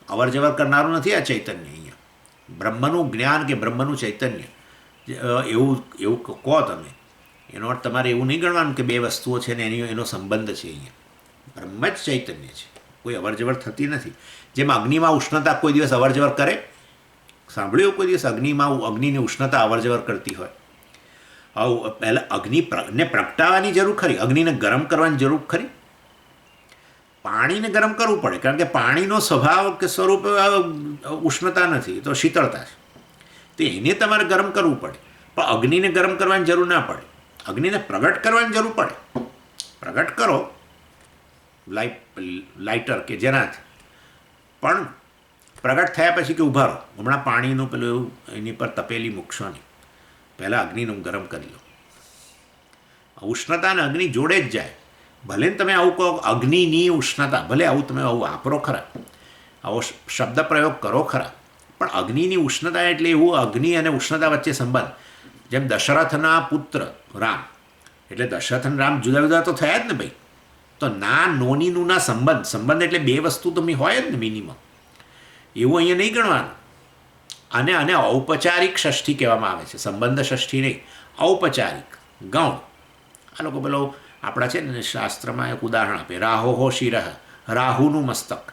અવર જવર કરનારું નથી આ ચૈતન્ય. અહીંયા બ્રહ્મનું જ્ઞાન કે બ્રહ્મનું ચૈતન્ય એવું કહો તમે, એનો અર્થ તમારે એવું નહીં ગણવાનું કે બે વસ્તુઓ છે ને એનો સંબંધ છે. અહીંયા બ્રહ્મ જ ચૈતન્ય છે, કોઈ અવર જવર થતી નથી. જેમ અગ્નિમાં ઉષ્ણતા કોઈ દિવસ અવર જવર કરે? સાંભળ્યું કોઈ દિવસ અગ્નિની ઉષ્ણતા અવર જવર કરતી હોય? આવું પહેલાં અગ્નિને પ્રગટાવવાની જરૂર ખરી, અગ્નિને ગરમ કરવાની જરૂર ખરી? પાણીને ગરમ કરવું પડે, કારણ કે પાણીનો સ્વભાવ કે સ્વરૂપ ઉષ્ણતા નથી, તો શીતળતા છે. તો એને તમારે ગરમ કરવું પડે. પણ અગ્નિને ગરમ કરવાની જરૂર ના પડે, અગ્નિને પ્રગટ કરવાની જરૂર પડે. પ્રગટ કરો લાઇટર કે જેનાથી, પણ પ્રગટ થયા પછી કે ઊભા રહો, હમણાં પાણીનું પેલું એની પર તપેલી મૂકશો નહીં, પહેલાં અગ્નિનું ગરમ કરી લો. ઉષ્ણતા અને અગ્નિ જોડે જ જાય. ભલે ને તમે આવું કહો અગ્નિની ઉષ્ણતા, ભલે આવું તમે આવું વાપરો ખરા, આવો શબ્દ પ્રયોગ કરો ખરા, પણ અગ્નિની ઉષ્ણતા એટલે એવું અગ્નિ અને ઉષ્ણતા વચ્ચે સંબંધ. જેમ દશરથના પુત્ર રામ, એટલે દશરથ અને રામ જુદા જુદા તો થયા જ ને ભાઈ. તો ના નોનીનું ના સંબંધ એટલે બે વસ્તુ તમે હોય જ ને મિનિમમ. એવું અહીંયા નહીં ગણવાનું. આને ઔપચારિક ષષ્ઠી કહેવામાં આવે છે, સંબંધ ષષ્ઠી નહીં, ઔપચારિક ગૌણ. આ લોકો પેલો આપણા છે ને શાસ્ત્રમાં એક ઉદાહરણ આપે, રાહો શિરઃ, રાહુનું મસ્તક.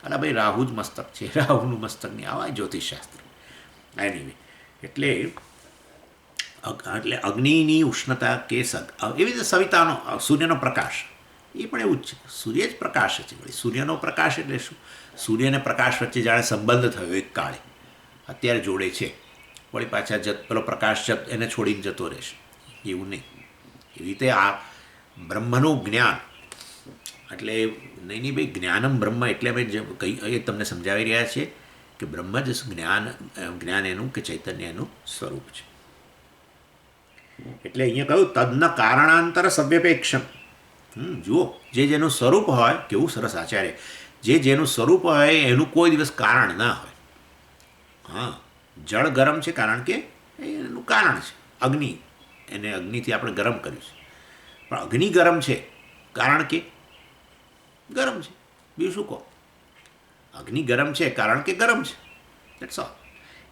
અલા ભાઈ રાહુ જ મસ્તક છે, રાહુનું મસ્તક નહીં, આવા જ્યોતિષશાસ્ત્ર. એનીવે એટલે અગ્નિની ઉષ્ણતા કે એવી રીતે સવિતાનો સૂર્યનો પ્રકાશ એ પણ એવું જ છે. સૂર્ય જ પ્રકાશ છે. સૂર્યનો પ્રકાશ એટલે શું? સૂર્ય અને પ્રકાશ વચ્ચે જાણે સંબંધ થયો એક કાળે, અત્યારે જોડે છે, વળી પાછા પેલો પ્રકાશ એને છોડીને જતો રહેશે, એવું નહીં. એવી રીતે આ બ્રહ્મનું જ્ઞાન એટલે નહીં ભાઈ, જ્ઞાનમ બ્રહ્મ એટલે અમે એ તમને સમજાવી રહ્યા છીએ કે બ્રહ્મ જ જ્ઞાન એનું કે ચૈતન્ય એનું સ્વરૂપ છે. એટલે અહીંયા કહ્યું તદન કારણાંતર સવ્યપેક્ષમ. જુઓ, જે જેનું સ્વરૂપ હોય, કેવું સરસ આચાર્ય, જેનું સ્વરૂપ હોય એનું કોઈ દિવસ કારણ ના હોય. હા, જળ ગરમ છે કારણ કે એનું કારણ છે અગ્નિ, એને અગ્નિથી આપણે ગરમ કર્યું છે. પણ અગ્નિ ગરમ છે કારણ કે ગરમ છે, બીજું શું કહો? અગ્નિ ગરમ છે કારણ કે ગરમ છે, દેટ્સ ઓલ.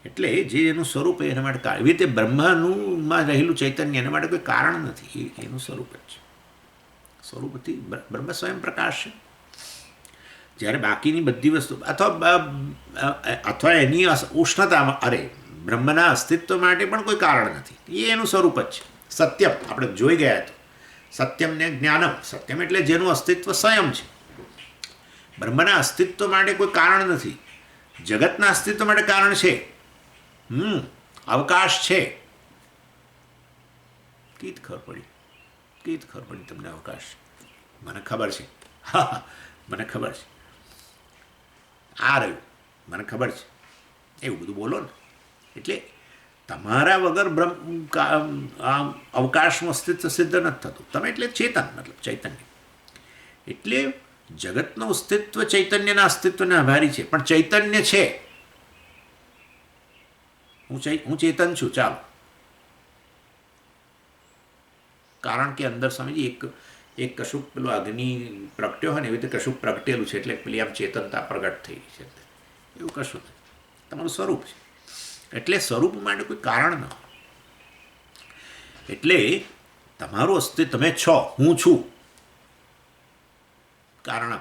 એટલે જે એનું સ્વરૂપ એના માટે એવી રીતે બ્રહ્મમાં રહેલું ચૈતન્ય એના માટે કોઈ કારણ નથી, એનું સ્વરૂપ જ છે. સ્વરૂપથી બ્રહ્મ સ્વયં પ્રકાશ છે. જ્યારે બાકીની બધી વસ્તુ અથવા એની ઉષ્ણતામાં, અરે બ્રહ્મના અસ્તિત્વ માટે પણ કોઈ કારણ નથી, એ એનું સ્વરૂપ જ છે. સત્યમ આપણે જોઈ ગયા તો સત્યમ ને જ્ઞાનમ. સત્યમ એટલે જેનું અસ્તિત્વ સ્વયં છે. બ્રહ્મના અસ્તિત્વ માટે કોઈ કારણ નથી, જગતના અસ્તિત્વ માટે કારણ છે. અવકાશ છે. કીત ખબર પડી તમને અવકાશ? મને ખબર છે, હા મને ખબર છે, આ રહ્યું મને ખબર છે, એવું બધું બોલો ને. એટલે તમારા વગર અવકાશનું અસ્તિત્વ સિદ્ધ નથી થતું. તમે એટલે ચેતન, મતલબ ચૈતન્ય. એટલે જગતનું અસ્તિત્વ ચૈતન્યના અસ્તિત્વને આભારી છે. પણ ચૈતન્ય છે, હું ચેતન છું, ચાલો. કારણ કે અંદર સ્વામીજી એક કશુંક પેલું અગ્નિ પ્રગટ્યો હોય ને એવી રીતે કશુંક પ્રગટેલું છે, એટલે પેલી આમ ચેતનતા પ્રગટ થઈ છે. એવું કશું નથી, તમારું સ્વરૂપ છે. એટલે સ્વરૂપ માટે કોઈ કારણ ન હોય. એટલે તમારું અસ્તિત્વ તમે છો, હું છું, કારણ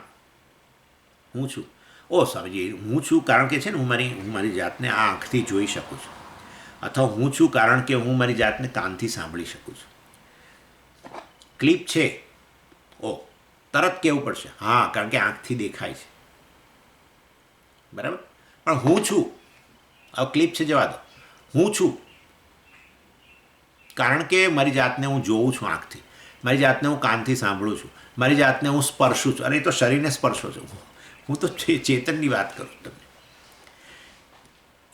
હું છું. ઓ સ્વામીજી, હું છું કારણ કે છે ને હું મારી જાતને આ આંખથી જોઈ શકું છું, અથવા હું છું કારણ કે હું મારી જાતને કાનથી સાંભળી શકું છું. ક્લિપ છે, ઓ તરત કહેવું પડશે હા, કારણ કે આંખથી દેખાય છે. બરાબર. પણ હું છું, આ ક્લિપ છે જવા દો, હું છું કારણ કે મારી જાતને હું જોઉં છું આંખથી, મારી જાતને હું કાનથી સાંભળું છું, મારી જાતને હું સ્પર્શું છું. અરે એ તો શરીરને સ્પર્શો છું, હું તો ચેતનની વાત કરું તમને.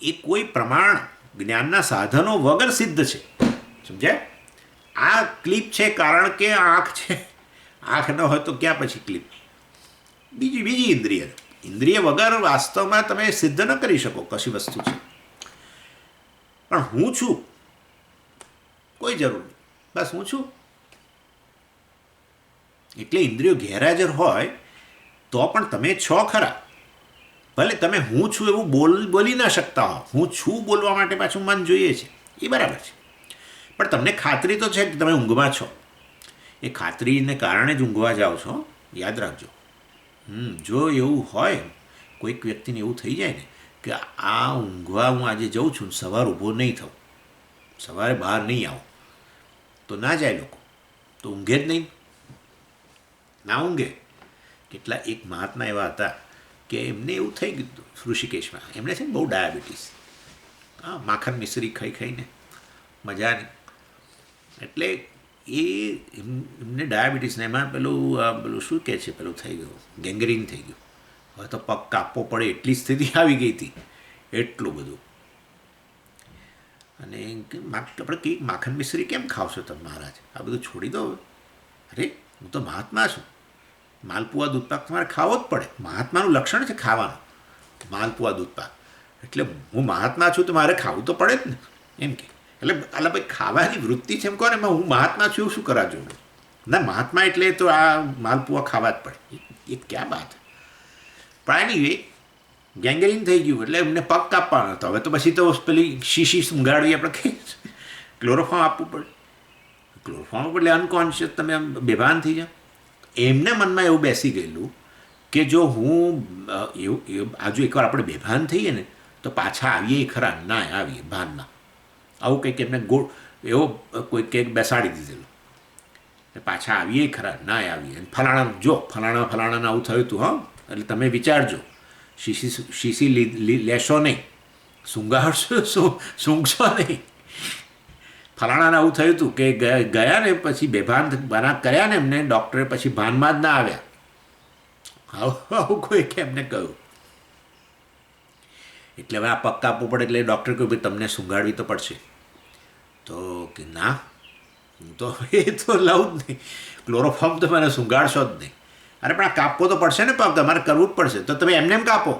એ કોઈ પ્રમાણ જ્ઞાનના સાધનો વગર સિદ્ધ છે, સમજ્યા? આ ક્લિપ છે કારણ કે આંખ છે, આંખ ન હોય તો ક્યાં પછી ક્લિપ? બીજી ઇન્દ્રિય વગર વાસ્તવમાં તમે સિદ્ધ ન કરી શકો કશી વસ્તુ છે. પણ હું છું, કોઈ જરૂર નહીં, બસ હું છું. એટલે ઇન્દ્રિયો ગેરહાજર હોય તો પણ તમે છો ખરા. ભલે તમે હું છું એવું બોલી ના શકતા હો, હું છું બોલવા માટે પાછું મન જોઈએ છે, એ બરાબર છે. પણ તમને ખાતરી તો છે કે તમે ઊંઘમાં છો. એ ખાતરીને કારણે જ ઊંઘવા જાઓ છો, યાદ રાખજો. જો એવું હોય, કોઈક વ્યક્તિને એવું થઈ જાય ને કે આ ઊંઘવા હું આજે જઉં છું, સવાર ઊભો નહીં થવું, સવારે બહાર નહીં આવું, તો ના જાય લોકો, તો ઊંઘે જ નહીં, ના ઊંઘે. કેટલા એક મહાત્મા એવા હતા કે એમને એવું થઈ ગયું હતું ઋષિકેશમાં. એમને છે ને બહુ ડાયાબિટીસ, હા, માખણ મિશ્રી ખાઈ ખાઈને મજા નહીં. એટલે એમને ડાયાબિટીસને એમાં પેલું શું કહે છે, પેલું થઈ ગયું, ગેંગ્રીન થઈ ગયું. હવે તો પગ કાપવો પડે એટલી સ્થિતિ આવી ગઈ હતી, એટલું બધું. અને આપણે કઈ માખણ મિશ્રી કેમ ખાવશો તમે મહારાજ, આ બધું છોડી દો. અરે હું તો મહાત્મા છું, માલપુઆ દૂધપાક તમારે ખાવો જ પડે. મહાત્માનું લક્ષણ છે ખાવાનું, માલપુઆ દૂધપાક. એટલે હું મહાત્મા છું તો મારે ખાવું તો પડે જ ને, એમ કે. એટલે અલા ભાઈ ખાવાની વૃત્તિ છે એમ કહો ને, હું મહાત્મા છું શું કરા જોઉં? ના, મહાત્મા એટલે તો આ માલપુઆ ખાવા જ પડે, એ ક્યાં વાત. પણ એની ગેંગ્રીન થઈ ગયું એટલે એમને પગ કાપવાનો હતો. હવે તો પછી તો પેલી શીશી સુંઘાડવી, આપણે કહીએ ક્લોરોફોર્મ આપવું પડે. ક્લોરોફોર્મ એટલે અનકોન્શિયસ તમે આમ બેભાન થઈ જાઓ. એમને મનમાં એવું બેસી ગયેલું કે જો હું એવું આજુ એકવાર આપણે બેભાન થઈએ ને તો પાછા આવીએ ખરા, ના આવીએ ભાનમાં. આવું કંઈક એમને એવો કોઈ કંઈક બેસાડી દીધેલું, પાછા આવીએ ખરા, ના આવીએ. ફલાણા જો ફલાણાને આવું થયું હતું, હા, એટલે તમે વિચારજો, શીશી લેશો નહીં, સૂંઘશો નહીં. ફલાણાને આવું થયું હતું કે ગયા ને પછી બેભાન કર્યા ને એમને ડૉક્ટરે, પછી ભાનમાં જ ના આવ્યા. આવું કોઈક એમને કહ્યું. એટલે હવે આ પગ કાપવું પડે. એટલે ડૉક્ટરે કહ્યું ભાઈ તમને સૂંઘાડવી તો પડશે. તો કે ના, હું તો એ તો લઉં જ નહીં, ક્લોરોફોર્મ તો મને સૂંઘાડશો જ નહીં. અરે પણ આ કાપવો તો પડશે ને પગ, તમારે કરવું જ પડશે. તો તમે એમને એમ કાપો.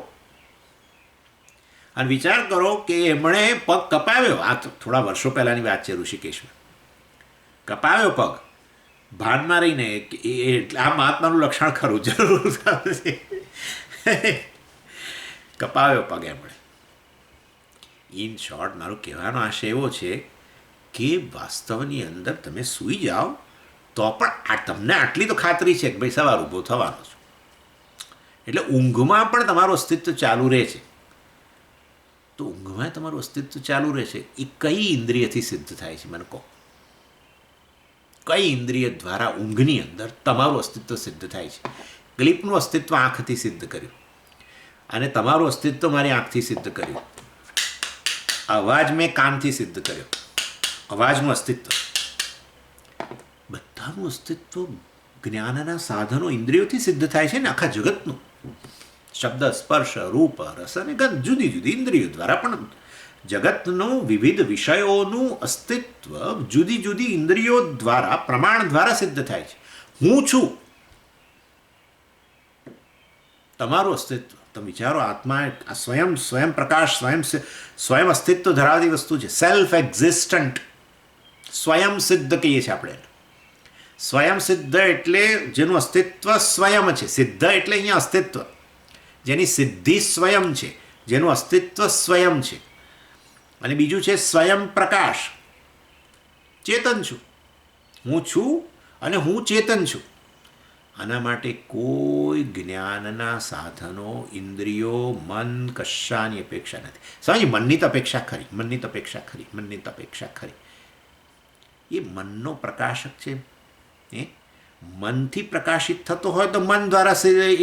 અને વિચાર કરો કે એમણે પગ કપાવ્યો, આ થોડા વર્ષો પહેલાંની વાત છે, ઋષિકેશમાં કપાવ્યો પગ, ભાનમાં રહીને. એટલે આ મહાત્માનું લક્ષણ ખરું, જરૂર કપાવ્યો પગ એમણે. ઇન શોર્ટ મારો કહેવાનો આશય એવો છે કે વાસ્તવની અંદર તમે સૂઈ જાઓ તો પણ તમને આટલી તો ખાતરી છે કે ભાઈ સવાર ઊભો થવાનો છો. એટલે ઊંઘમાં પણ તમારું અસ્તિત્વ ચાલુ રહે છે. તો ઊંઘમાં તમારું અસ્તિત્વ ચાલુ રહે છે, એ કઈ ઇન્દ્રિયથી સિદ્ધ થાય છે મને કહો? કઈ ઇન્દ્રિય દ્વારા ઊંઘની અંદર તમારું અસ્તિત્વ સિદ્ધ થાય છે? ક્લિપનું અસ્તિત્વ આંખથી સિદ્ધ કર્યું, અને તમારું અસ્તિત્વ મારી આંખથી સિદ્ધ કર્યું. અવાજ મેં કાનથી સિદ્ધ કર્યો, અવાજનું અસ્તિત્વ. બધાનું અસ્તિત્વ જ્ઞાનના સાધનો ઇન્દ્રિયોથી સિદ્ધ થાય છે ને આખા જગતનું. શબ્દ, સ્પર્શ, રૂપ, રસ અને ગંધ, જુદી જુદી ઇન્દ્રિયો દ્વારા પણ જગતનું વિવિધ વિષયોનું અસ્તિત્વ જુદી જુદી ઇન્દ્રિયો દ્વારા, પ્રમાણ દ્વારા સિદ્ધ થાય છે. હું છું, તમારું અસ્તિત્વ. તમે વિચારો, આત્મા આ સ્વયં પ્રકાશ, સ્વયં અસ્તિત્વ ધરાવતી વસ્તુ છે. સેલ્ફ એક્ઝિસ્ટન્ટ, સ્વયં સિદ્ધ કહીએ છીએ આપણે. સ્વયં સિદ્ધ એટલે જેનું અસ્તિત્વ સ્વયં છે. સિદ્ધ એટલે અહીંયા અસ્તિત્વ, જેની સિદ્ધિ સ્વયં છે, જેનું અસ્તિત્વ સ્વયં છે. અને બીજું છે સ્વયં પ્રકાશ, ચેતન છું. હું છું અને હું ચેતન છું. આના માટે કોઈ જ્ઞાનના સાધનો, ઇન્દ્રિયો, મન, કશાની અપેક્ષા નથી. સમજ, મનની તો અપેક્ષા ખરી, મનની તો અપેક્ષા ખરી, મનની તો અપેક્ષા ખરી. એ મનનો પ્રકાશક છે. મનથી પ્રકાશિત થતો હોય તો મન દ્વારા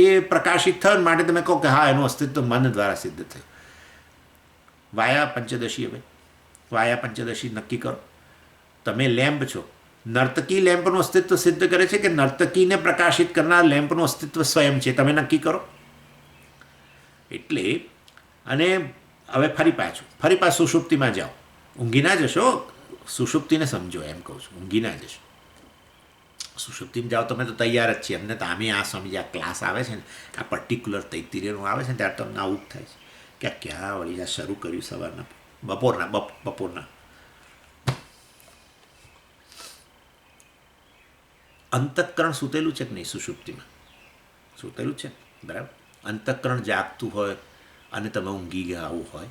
એ પ્રકાશિત થયો માટે તમે કહો કે હા, એનું અસ્તિત્વ મન દ્વારા સિદ્ધ થયું. વાયા પંચદશી, હવે વાયા પંચદશી નક્કી કરો. તમે લેમ્પ છો, નર્તકી લેમ્પનું અસ્તિત્વ સિદ્ધ કરે છે કે નર્તકીને પ્રકાશિત કરનાર લેમ્પનું અસ્તિત્વ સ્વયં છે? તમે નક્કી કરો. એટલે અને હવે ફરી પાછું સુષુપ્તિમાં જાઓ. ઊંઘી ના જશો, સુષુપ્તિને સમજો એમ કહું છું, ઊંઘી ના જશો. સુષુપ્તિમાં જાઓ તમે તો તૈયાર જ છીએ. અમને તો આમે આ સમજી, આ ક્લાસ આવે છે ને, આ પર્ટિક્યુલર તૈત્તિરીયનું આવે છે ને, ત્યારે તમને આવું જ થાય છે કે ક્યાં વળી આ શરૂ કર્યું સવારના બપોરના. અંતઃકરણ સૂતેલું છે કે નહીં? સુષુપ્તિમાં સૂતેલું છે, બરાબર. અંતઃકરણ જાગતું હોય અને તમે ઊંઘી ગયા આવું હોય.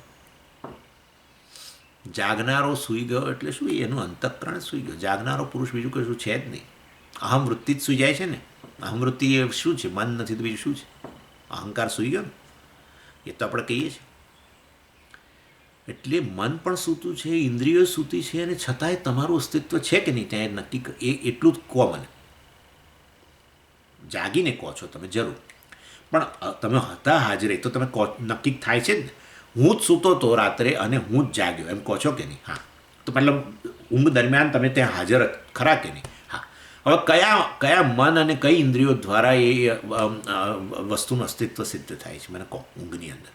જાગનારો સૂઈ ગયો એટલે શું? એનું અંતઃકરણ સૂઈ ગયો. જાગનારો પુરુષ બીજું કશું છે જ નહીં. અહમવૃત્તિ જ સૂઈ જાય છે ને. અહમવૃત્તિ એ શું છે? મન નથી તો બીજું શું છે? અહંકાર સૂઈ ગયો ને, એ તો આપણે કહીએ છીએ. એટલે મન પણ સૂતું છે, ઇન્દ્રિયો સૂતી છે, અને છતાંય તમારું અસ્તિત્વ છે કે નહીં ત્યાં નક્કી એ એટલું જ કહો મને. જાગીને કહો છો તમે જરૂર, પણ તમે હતા હાજરે તો તમે નક્કી થાય છે ને. હું જ સૂતો હતો રાત્રે અને હું જ જાગ્યો એમ કહો છો કે નહીં? હા. તો મતલબ ઊંઘ દરમિયાન તમે ત્યાં હાજર ખરા કે નહીં? હા. હવે કયા મન અને કઈ ઇન્દ્રિયો દ્વારા એ વસ્તુનું અસ્તિત્વ સિદ્ધ થાય છે? મને કહો. ઊંઘની અંદર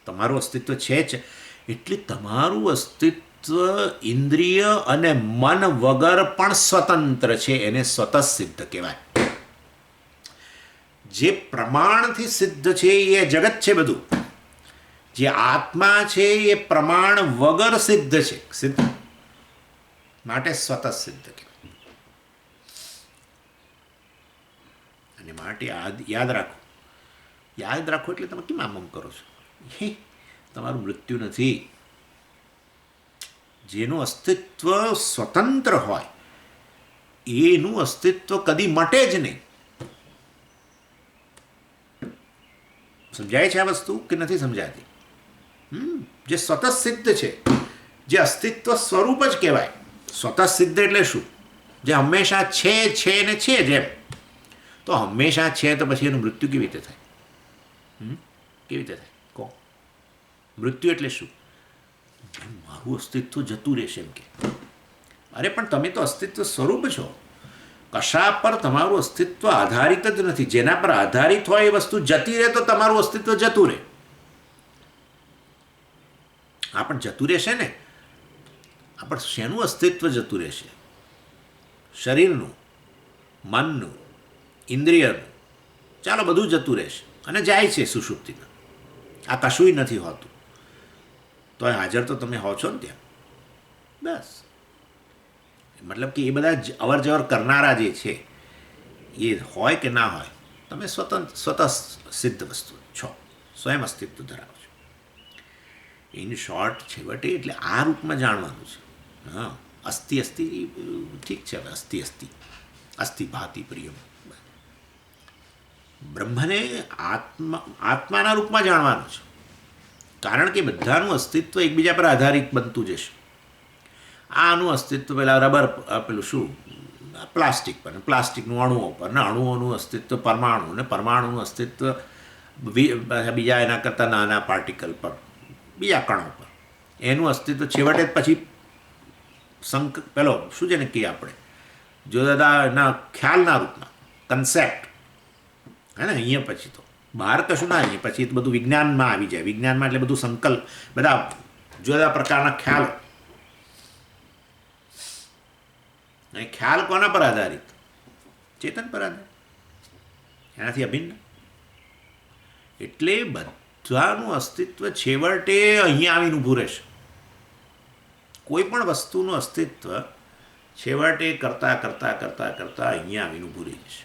તમારું અસ્તિત્વ છે જ. એટલે તમારું અસ્તિત્વ ઇન્દ્રિય અને મન વગર પણ સ્વતંત્ર છે. એને સ્વતઃ સિદ્ધ કહેવાય. જે પ્રમાણથી સિદ્ધ છે એ જગત છે બધું. જે આત્મા છે એ પ્રમાણ વગર સિદ્ધ છે. સિદ્ધ માટે સ્વતઃ સિદ્ધ કહેવાય. અને માટે યાદ રાખો એટલે તમે કેમ આમ કરો છો? તમારું મૃત્યુ નથી. જેનું અસ્તિત્વ સ્વતંત્ર હોય એનું અસ્તિત્વ કદી મટે જ નહીં. સમજાય છે આ વસ્તુ કે નથી સમજાતી? જે સ્વતઃ સિદ્ધ છે, જે અસ્તિત્વ સ્વરૂપ જ કહેવાય. સ્વતઃ સિદ્ધ એટલે શું? જે હંમેશા છે ને છે જેમ. તો હંમેશા છે તો પછી એનું મૃત્યુ કેવી રીતે થાય? કેવી રીતે થાય કહો? મૃત્યુ એટલે શું? મારું અસ્તિત્વ જતું રહેશે એમ કે. અરે પણ તમે તો અસ્તિત્વ સ્વરૂપ છો. કશા પર તમારું અસ્તિત્વ આધારિત જ નથી. જેના પર આધારિત હોય એ વસ્તુ જતી રહે તો તમારું અસ્તિત્વ જતું રહે. આ પણ જતું રહેશે ને. આ પણ શેનું અસ્તિત્વ જતું રહેશે? શરીરનું, મનનું, ઇન્દ્રિયનું. ચાલો બધું જતું રહેશે અને જાય છે સુષુપ્તિમાં. આ કશુંય નથી હોતું. તો હાજર તો તમે હો છો ને ત્યાં. બસ મતલબ કે એ બધા અવર જવર કરનારા જે છે એ હોય કે ના હોય, તમે સ્વતઃ સિદ્ધ વસ્તુ છો, સ્વયં અસ્તિત્વ ધરાવો છો. ઇન શોર્ટ છેવટે એટલે આ રૂપમાં જાણવાનું છે. હા, અસ્થિ ઠીક છે. હવે અસ્થિ ભાતિ પ્રિયમ. બ્રહ્મને આત્માના રૂપમાં જાણવાનું છે. કારણ કે બધાનું અસ્તિત્વ એકબીજા પર આધારિત બનતું જશે. આનું અસ્તિત્વ પેલા રબર પેલું શું પ્લાસ્ટિક પર, પ્લાસ્ટિકનું અણુઓ પર, ને અણુઓનું અસ્તિત્વ પરમાણુ, ને પરમાણુનું અસ્તિત્વ બીજા એના કરતાં નાના પાર્ટિકલ પર, બીજા કણો પર. એનું અસ્તિત્વ છેવટે પછી પેલો શું છે ને કહીએ આપણે જુદા એના ખ્યાલના રૂપમાં, કન્સેપ્ટ હે ને. અહીંયા પછી તો બહાર કશું ના, અહીંયા પછી બધું વિજ્ઞાનમાં આવી જાય. વિજ્ઞાનમાં એટલે બધું સંકલ્પ, બધા જુદા પ્રકારના ખ્યાલ. ખ્યાલ કોના પર આધારિત? ચેતન પર આધારિત, એનાથી અભિન્ન. એટલે બધાનું અસ્તિત્વ છેવટે અહીંયા આવીને ઊભું રહેશે. કોઈ પણ વસ્તુનું અસ્તિત્વ છેવટે કરતાં અહીંયા આવીને ઊભું રહી જશે.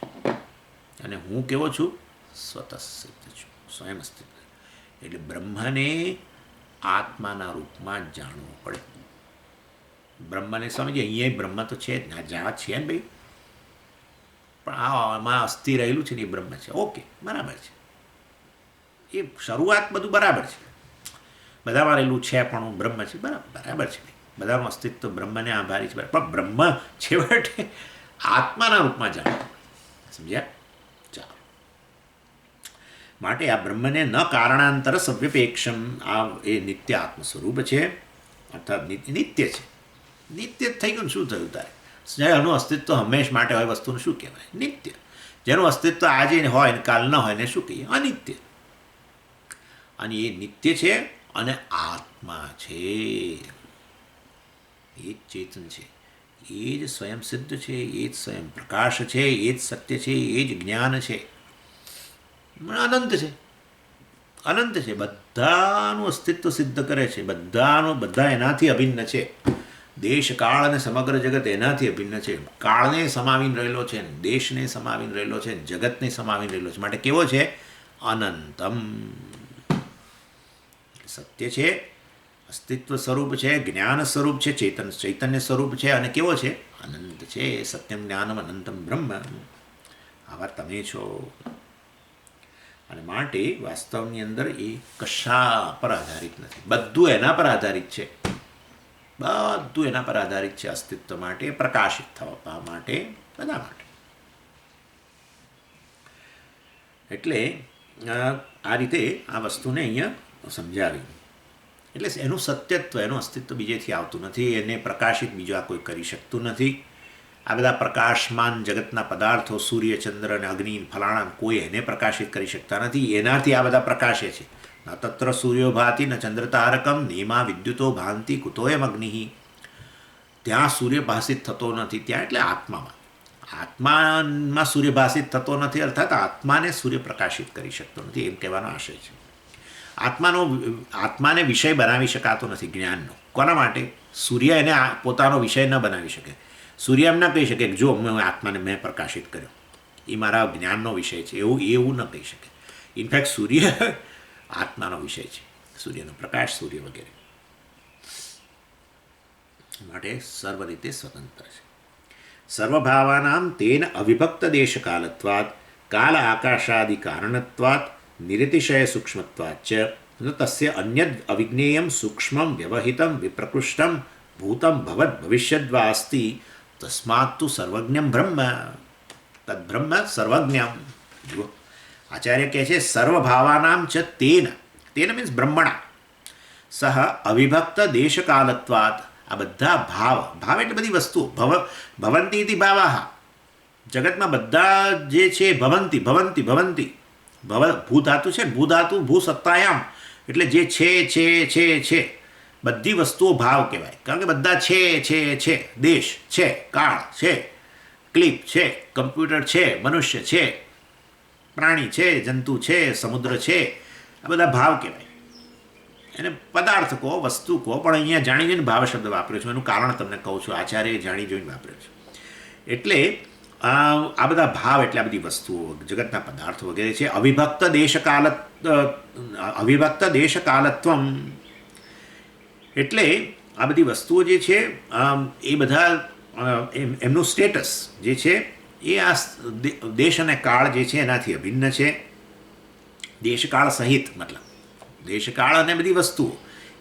અને હું કેવો છું? સ્વતઃ સિદ્ધ છું, સ્વયં અસ્તિત્વ. એટલે બ્રહ્મને આત્માના રૂપમાં જ જાણવું પડે. બ્રહ્મને સમજીએ અહીંયા બ્રહ્મ તો છે જ ને, આ છે ને ભાઈ, પણ આમાં અસ્થિ રહેલું છે ને એ બ્રહ્મ છે. ઓકે, બરાબર છે. એ શરૂઆત બધું બરાબર છે. બધામાં રહેલું છે પણ હું બ્રહ્મ છે, બરાબર છે. બધાનું અસ્તિત્વ બ્રહ્મને આભારી છે, પણ બ્રહ્મ છેવટે આત્માના રૂપમાં જાણવું. સમજ્યા? ચાલો, માટે આ બ્રહ્મને ન કારણાંતર સવ્યપેક્ષમ, આ એ નિત્ય આત્મ સ્વરૂપ છે, અર્થાત નિત્ય છે. નિત્ય થઈ ગયું, શું થયું તારે? જેનું અસ્તિત્વ હંમેશ માટે હોય વસ્તુનું શું કહેવાય? નિત્ય. જેનું અસ્તિત્વ આજે હોય ને કાલ ન હોય ને શું કહીએ? અનિત્ય. અને એ નિત્ય છે અને આત્મા છે, એ જ ચેતન છે, એ જ સ્વયં સિદ્ધ છે, એ જ સ્વયં પ્રકાશ છે, એ જ સત્ય છે, એ જ જ્ઞાન છે, અનંત છે, અનંત છે. બધાનું અસ્તિત્વ સિદ્ધ કરે છે, બધા એનાથી અભિન્ન છે. દેશ કાળ અને સમગ્ર જગત એનાથી અભિન્ન છે. કાળને સમાવીને રહેલો છે, દેશને સમાવીને રહેલો છે, જગતને સમાવીને રહેલો છે. માટે કેવો છે? અનંતમ. સત્ય છે, અસ્તિત્વ સ્વરૂપ છે, જ્ઞાન સ્વરૂપ છે, ચૈતન્ય સ્વરૂપ છે, અને કેવો છે? અનંત છે. સત્યમ જ્ઞાનમ અનંતમ બ્રહ્મ. આવા તમે છો. અને માટે વાસ્તવની અંદર એ કશા પર આધારિત નથી, બધું એના પર આધારિત છે, બધું એના પર આધારિત છે. અસ્તિત્વ માટે, પ્રકાશિત થવા માટે, બધા માટે. એટલે આ રીતે આ વસ્તુને અહીંયા સમજાવી. એટલે એનું સત્યત્વ, એનું અસ્તિત્વ બીજેથી આવતું નથી, એને પ્રકાશિત બીજા કોઈ કરી શકતું નથી. આ બધા પ્રકાશમાન જગતના પદાર્થો, સૂર્ય, ચંદ્ર અને અગ્નિ, ફલાણા, કોઈ એને પ્રકાશિત કરી શકતા નથી. એનાથી આ બધા પ્રકાશે છે. ન તત્ર સૂર્યો ભાતિ ન ચંદ્ર તારકમ નેમા વિદ્યુતો ભાંતિ કુતોયમ અગ્નિ. ત્યાં સૂર્ય ભાષિત થતો નથી, ત્યાં એટલે આત્મામાં સૂર્ય ભાષિત થતો નથી, અર્થાત આત્માને સૂર્ય પ્રકાશિત કરી શકતો નથી, એમ કહેવાનો આશય છે. આત્માને વિષય બનાવી શકાતો નથી જ્ઞાનનો. કોના માટે? સૂર્ય એને પોતાનો વિષય ન બનાવી શકે. સૂર્ય એમ ન કહી શકે કે જો આત્માને મેં પ્રકાશિત કર્યો, એ મારા જ્ઞાનનો વિષય છે, એવું ન કહી શકે. ઇનફેક્ટ સૂર્ય આત્માનો વિષય છે, સૂર્યનો પ્રકાશ, સૂર્ય વગેરે. માટે સર્વ રીતે સ્વતંત્ર છે. સર્વભાવાનામ તેન અવિભક્ત દેશકાલત્વાત કાલ આકાશાદિ કારણત્વાત નિરતિશય સૂક્ષ્મત્વાચ તસ્ય અન્યદ અવિજ્ઞેયમ સૂક્ષ્મમ વ્યવહિતમ વિપ્રકૃષ્ટમ ભૂતમ ભવદ ભવિષ્યદ્વા અસ્તિ તસ્માત્ તુ સર્વજ્ઞમ બ્રહ્મ તદ્બ્રહ્મ સર્વજ્ઞમ. જુઓ, આચાર્ય કહે છે સર્વભાવાનામ ચ તેન મીન્સ બ્રહ્મણા સહ અવિભક્ત દેશકાલત્વાત. આ બધા ભાવ એટલે બધી વસ્તુઓ, ભવંતી ઇતિ ભાવાહ. જગતમાં બધા જે છે ભવંતી ભૂધાતુ છે, ભૂધાતુ ભૂસત્તાયામ, એટલે જે છે બધી વસ્તુઓ ભાવ કહેવાય. કારણ કે બધા છે, દેશ છે, કાળ છે, ક્લિપ છે, કમ્પ્યુટર છે, મનુષ્ય છે, પ્રાણી છે, જંતુ છે, સમુદ્ર છે, આ બધા ભાવ કહેવાય. એને પદાર્થ કહો, વસ્તુ કહો, પણ અહીંયા જાણી જોઈને ભાવ શબ્દ વાપર્યો છું. એનું કારણ તમને કહું છું, આચાર્ય જાણી જોઈને વાપર્યો છું. એટલે આ બધા ભાવ એટલે આ બધી વસ્તુઓ, જગતના પદાર્થો વગેરે છે. અવિભક્ત દેશકાલત્વમ એટલે આ બધી વસ્તુઓ જે છે એ બધા એમનું સ્ટેટસ જે છે એ આ દેશ અને કાળ જે છે એનાથી અભિન્ન છે. દેશકાળ સહિત, મતલબ દેશકાળ અને બધી વસ્તુઓ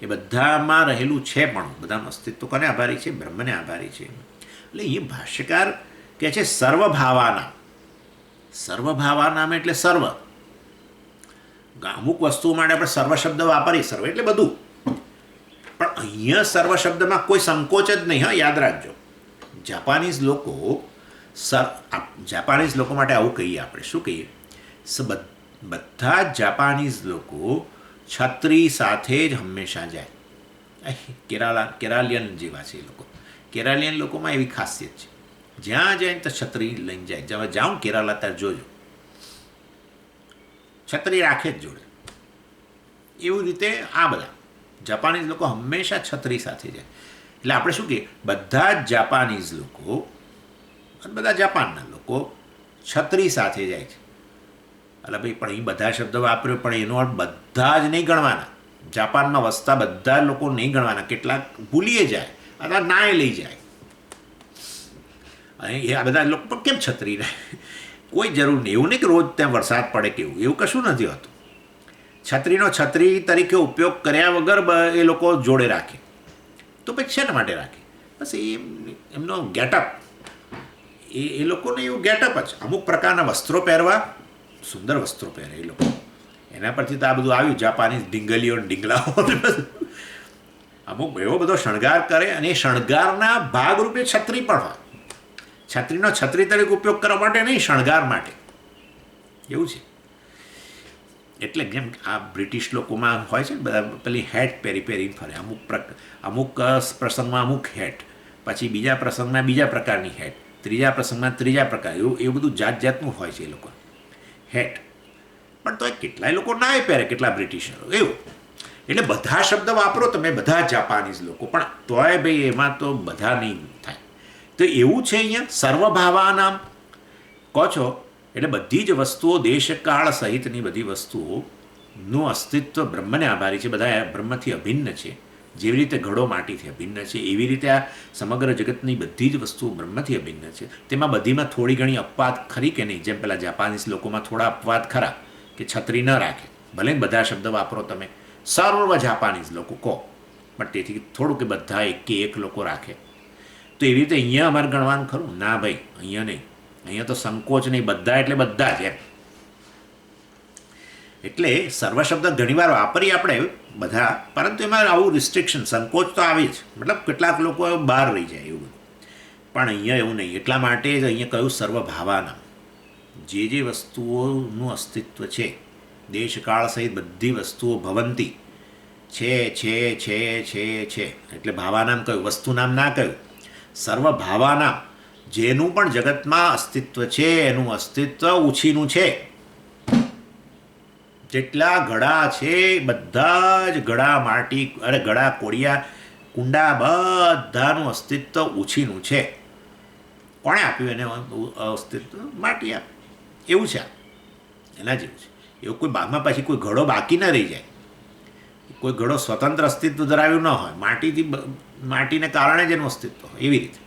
એ બધામાં રહેલું છે, પણ બધાનું અસ્તિત્વ કોને આભારી છે? બ્રહ્મને આભારી છે. એટલે એ ભાષ્યકાર કહે છે સર્વભાવાનામ એટલે સર્વ. અમુક વસ્તુઓ માટે આપણે સર્વ શબ્દ વાપરીએ, સર્વ એટલે બધું, પણ અહીંયા સર્વ શબ્દમાં કોઈ સંકોચ જ નહીં. હા, યાદ રાખજો. જાપાનીઝ લોકો માટે આવું કહીએ આપણે, શું કહીએ? બધા જ જાપાનીઝ લોકો છત્રી સાથે જ હંમેશા જાય. કેરાલિયન જેવા છે એ લોકો. કેરાલિયન લોકોમાં એવી ખાસિયત છે, જ્યાં જાય તો છત્રી લઈને જાય. જ્યાં જાઉં કેરાલા ત્યારે જોજો, છત્રી રાખે જ જોડે. એવી રીતે આ બધા જાપાનીઝ લોકો હંમેશા છત્રી સાથે જાય. એટલે આપણે શું કહીએ? બધા જ જાપાનીઝ લોકો અને બધા જાપાનના લોકો છત્રી સાથે જાય છે. એટલે ભાઈ, પણ એ બધા શબ્દ વાપર્યો, પણ એનો અર્થ બધા જ નહીં ગણવાના. જાપાનમાં વસતા બધા લોકો નહીં ગણવાના. કેટલાક ભૂલીએ જાય અથવા નાય લઈ જાય. અને એ આ બધા લોકો પણ કેમ છત્રી રહે? કોઈ જરૂર નહીં. એવું નહીં કે રોજ ત્યાં વરસાદ પડે કે એવું કશું નથી હોતું. છત્રીનો છત્રી તરીકે ઉપયોગ કર્યા વગર એ લોકો જોડે રાખે. તો પછી શેના માટે રાખે? બસ એમનો ગેટઅપ, એ લોકોને એવું ગેટઅપ જ, અમુક પ્રકારના વસ્ત્રો પહેરવા, સુંદર વસ્ત્રો પહેરે એ લોકો. એના પરથી તો આ બધું આવ્યું, જાપાનીઝ ઢીંગલીઓ ઢીંગલાઓ, અમુક એવો બધો શણગાર કરે. અને એ શણગારના ભાગરૂપે છત્રી પણ હોય. છત્રીનો છત્રી તરીકે ઉપયોગ કરવા માટે નહીં, શણગાર માટે. એવું છે. એટલે જેમ આ બ્રિટિશ લોકોમાં હોય છે ને, બધા પેલી હેટ પહેરીને ફરે. અમુક પ્રસંગમાં અમુક હેટ, પછી બીજા પ્રસંગમાં બીજા પ્રકારની હેટ, ત્રીજા પ્રસંગમાં ત્રીજા પ્રકાર, એવું બધું જાતનું હોય છે એ લોકો હેટ. પણ તો કેટલાય લોકો ના પહેરે, કેટલા બ્રિટિશરો એવું. એટલે બધા શબ્દ વાપરો તમે, બધા જાપાનીઝ લોકો, પણ તોય ભાઈ એમાં તો બધા નહીં થાય. તો એવું છે અહીંયા સર્વભાવાનામ કહો છો, એટલે બધી જ વસ્તુઓ, દેશકાળ સહિતની બધી વસ્તુઓનું અસ્તિત્વ બ્રહ્મને આભારી છે. બધા બ્રહ્મથી અભિન્ન છે. જેવી રીતે ઘડો માટીથી અભિન્ન છે, એવી રીતે આ સમગ્ર જગતની બધી જ વસ્તુઓ બ્રહ્મથી અભિન્ન છે. તેમાં બધીમાં થોડી ઘણી અપવાદ ખરી કે નહીં? જેમ પેલા જાપાનીઝ લોકોમાં થોડા અપવાદ ખરા કે છત્રી ન રાખે, ભલે બધા શબ્દ વાપરો તમે, સર્વ જાપાનીઝ લોકો કહો, પણ તેથી થોડું કે બધા એક લોકો રાખે. તો એવી રીતે અહીંયા અમારે ગણવાનું ખરું? ના ભાઈ, અહીંયા નહીં. અહીંયા તો સંકોચ નહીં, બધા એટલે બધા જ એમ. એટલે સર્વ શબ્દ ઘણીવાર વાપરીએ આપણે બધા, પરંતુ એમાં આવું રિસ્ટ્રિક્શન, સંકોચ તો આવે જ. મતલબ કેટલાક લોકો બહાર રહી જાય એવું. પણ અહીંયા એવું નહીં. એટલા માટે જ અહીંયા કહ્યું સર્વભાવાના, જે વસ્તુઓનું અસ્તિત્વ છે, દેશકાળ સહિત બધી વસ્તુઓ ભવંતી છે. એટલે ભાવાનામ કહ્યું, વસ્તુ નામ ના કહ્યું. સર્વભાવાનામ, જેનું પણ જગતમાં અસ્તિત્વ છે, એનું અસ્તિત્વ ઉછીનું છે. જેટલા ઘડા છે બધા જ ઘડા માટી, ઘડા કોડિયા કુંડા, બધાનું અસ્તિત્વ ઉછીનું છે. કોણે આપ્યું એને અસ્તિત્વ? માટી આપ્યું. એવું છે, એના જેવું છે. એવું કોઈ બાગમાં પછી કોઈ ઘડો બાકી ન રહી જાય, કોઈ ઘડો સ્વતંત્ર અસ્તિત્વ ધરાવ્યું ન હોય, માટીને કારણે જ એનું અસ્તિત્વ હોય, એવી રીતે.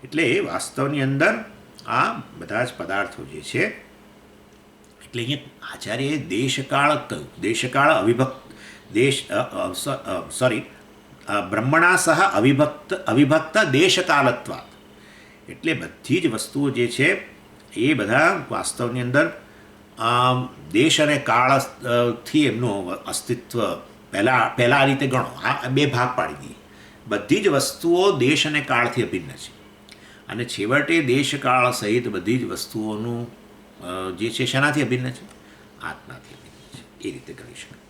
એટલે વાસ્તવની અંદર આ બધા જ પદાર્થો જે છે, એટલે અહીંયા આચાર્યએ દેશકાળ કહ્યું. દેશકાળ બ્રહ્મણા સહ અવિભક્ત દેશકાલત્વાત. એટલે બધી જ વસ્તુઓ જે છે એ બધા વાસ્તવની અંદર દેશ અને કાળથી એમનું અસ્તિત્વ પહેલાં આ રીતે ગણો. આ બે ભાગ પાડી દઈએ. બધી જ વસ્તુઓ દેશ અને કાળથી અભિન્ન છે, અને છેવટે દેશકાળ સહિત બધી જ વસ્તુઓનું જે છે શેનાથી અભિન્ન છે? આત્માથી અભિન્ન છે. એ રીતે ગણી શકાય.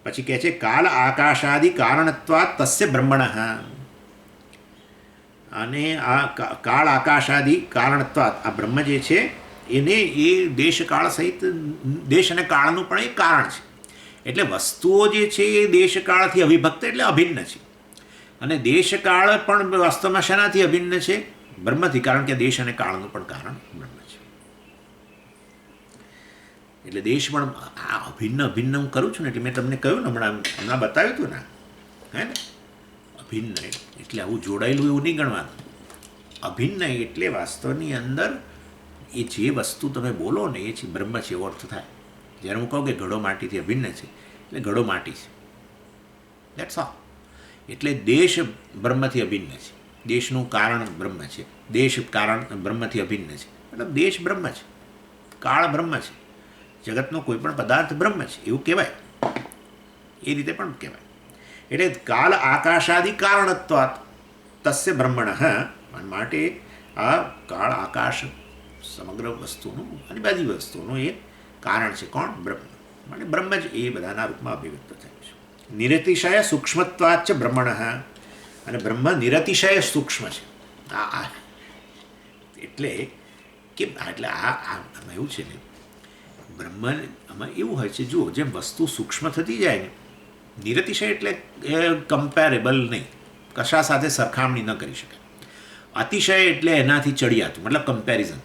પછી કહે છે કાલ આકાશાદિ કારણત્વાત તસ્ય બ્રહ્મણઃ. અને આ કાળ આકાશાદિ કારણત્વાત, આ બ્રહ્મ જે છે એને એ દેશકાળ સહિત, દેશ અને કાળનું પણ એક કારણ છે. એટલે વસ્તુઓ જે છે એ દેશકાળથી અવિભક્ત એટલે અભિન્ન છે. અને દેશકાળ પણ વાસ્તવમાં શેનાથી અભિન્ન છે? બ્રહ્મથી. કારણ કે દેશ અને કાળનું પણ કારણ બ્રહ્મ છે. એટલે દેશ પણ આ અભિન્ન હું કરું છું ને, એટલે મેં તમને કહ્યું ને, હમણાં બતાવ્યું હતું ને, હે ને, અભિન્ન એટલે આવું જોડાયેલું એવું નહીં ગણવાનું. અભિન્ન એટલે વાસ્તવની અંદર એ જે વસ્તુ તમે બોલો ને એ છે બ્રહ્મ છે, એવો અર્થ થાય. જ્યારે હું કહું કે ઘડો માટીથી અભિન્ન છે, એટલે ઘડો માટી છે, દેટ્સ ઓલ. એટલે દેશ બ્રહ્મથી અભિન્ન છે, દેશનું કારણ બ્રહ્મ છે, દેશ કારણ બ્રહ્મથી અભિન્ન છે. મતલબ દેશ બ્રહ્મ છે, કાળ બ્રહ્મ છે, જગતનો કોઈ પણ પદાર્થ બ્રહ્મ છે, એવું કહેવાય. એ રીતે પણ કહેવાય. એટલે કાલ આકાશાદિ કારણત્વાત તસ્ય બ્રહ્મણઃ. માટે આ કાળ આકાશ સમગ્ર વસ્તુનું અને બધી વસ્તુનું એ કારણ છે. કોણ? બ્રહ્મ. માટે બ્રહ્મ જ એ બધાના રૂપમાં અભિવ્યક્ત થયું છે. નિરતિશય સૂક્ષ્મત્વાચ બ્રહ્મણઃ. અને બ્રહ્મ નિરતિશય સૂક્ષ્મ છે. એટલે કે આમાં એવું છે ને, બ્રહ્મ આમાં એવું હોય છે, જુઓ, જેમ વસ્તુ સૂક્ષ્મ થતી જાય ને, નિરતિશય એટલે કમ્પેરેબલ નહીં, કશા સાથે સરખામણી ન કરી શકાય. અતિશય એટલે એનાથી ચડિયાતું, મતલબ કમ્પેરિઝન,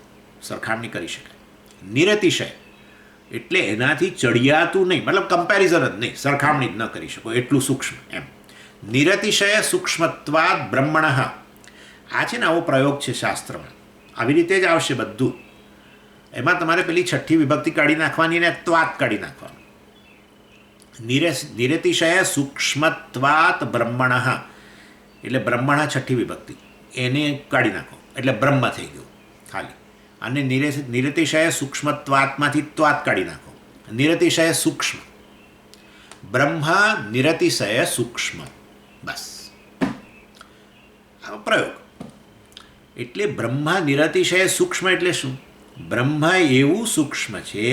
સરખામણી કરી શકાય. નિરતિશય એટલે એનાથી ચડિયાતું નહીં, મતલબ કમ્પેરિઝન જ નહીં, સરખામણી જ ન કરી શકો, એટલું સૂક્ષ્મ એમ. નિરતિશય સૂક્ષ્મત્વાદ બ્રહ્મણઃ. આ છે ને આવો પ્રયોગ છે શાસ્ત્રમાં, આવી રીતે જ આવશે બધું. એમાં તમારે પેલી છઠ્ઠી વિભક્તિ કાઢી નાખવાની ને ત્વાત કાઢી નાખવાનું. નિરતિશય સૂક્ષ્મત્વાત બ્રહ્મણઃ. એટલે બ્રહ્મણા છઠ્ઠી વિભક્તિ, એને કાઢી નાખો એટલે બ્રહ્મ થઈ ગયું ખાલી. અને નિરતિશય સૂક્ષ્મત્વાત્માંથી ત્વાત કાઢી નાખો, નિરતિશય સૂક્ષ્મ, બ્રહ્મ નિરતિશય સૂક્ષ્મ, બસ આ પ્રયોગ. એટલે બ્રહ્મ નિરતિશય સૂક્ષ્મ એટલે શું? બ્રહ્મ એવું સૂક્ષ્મ છે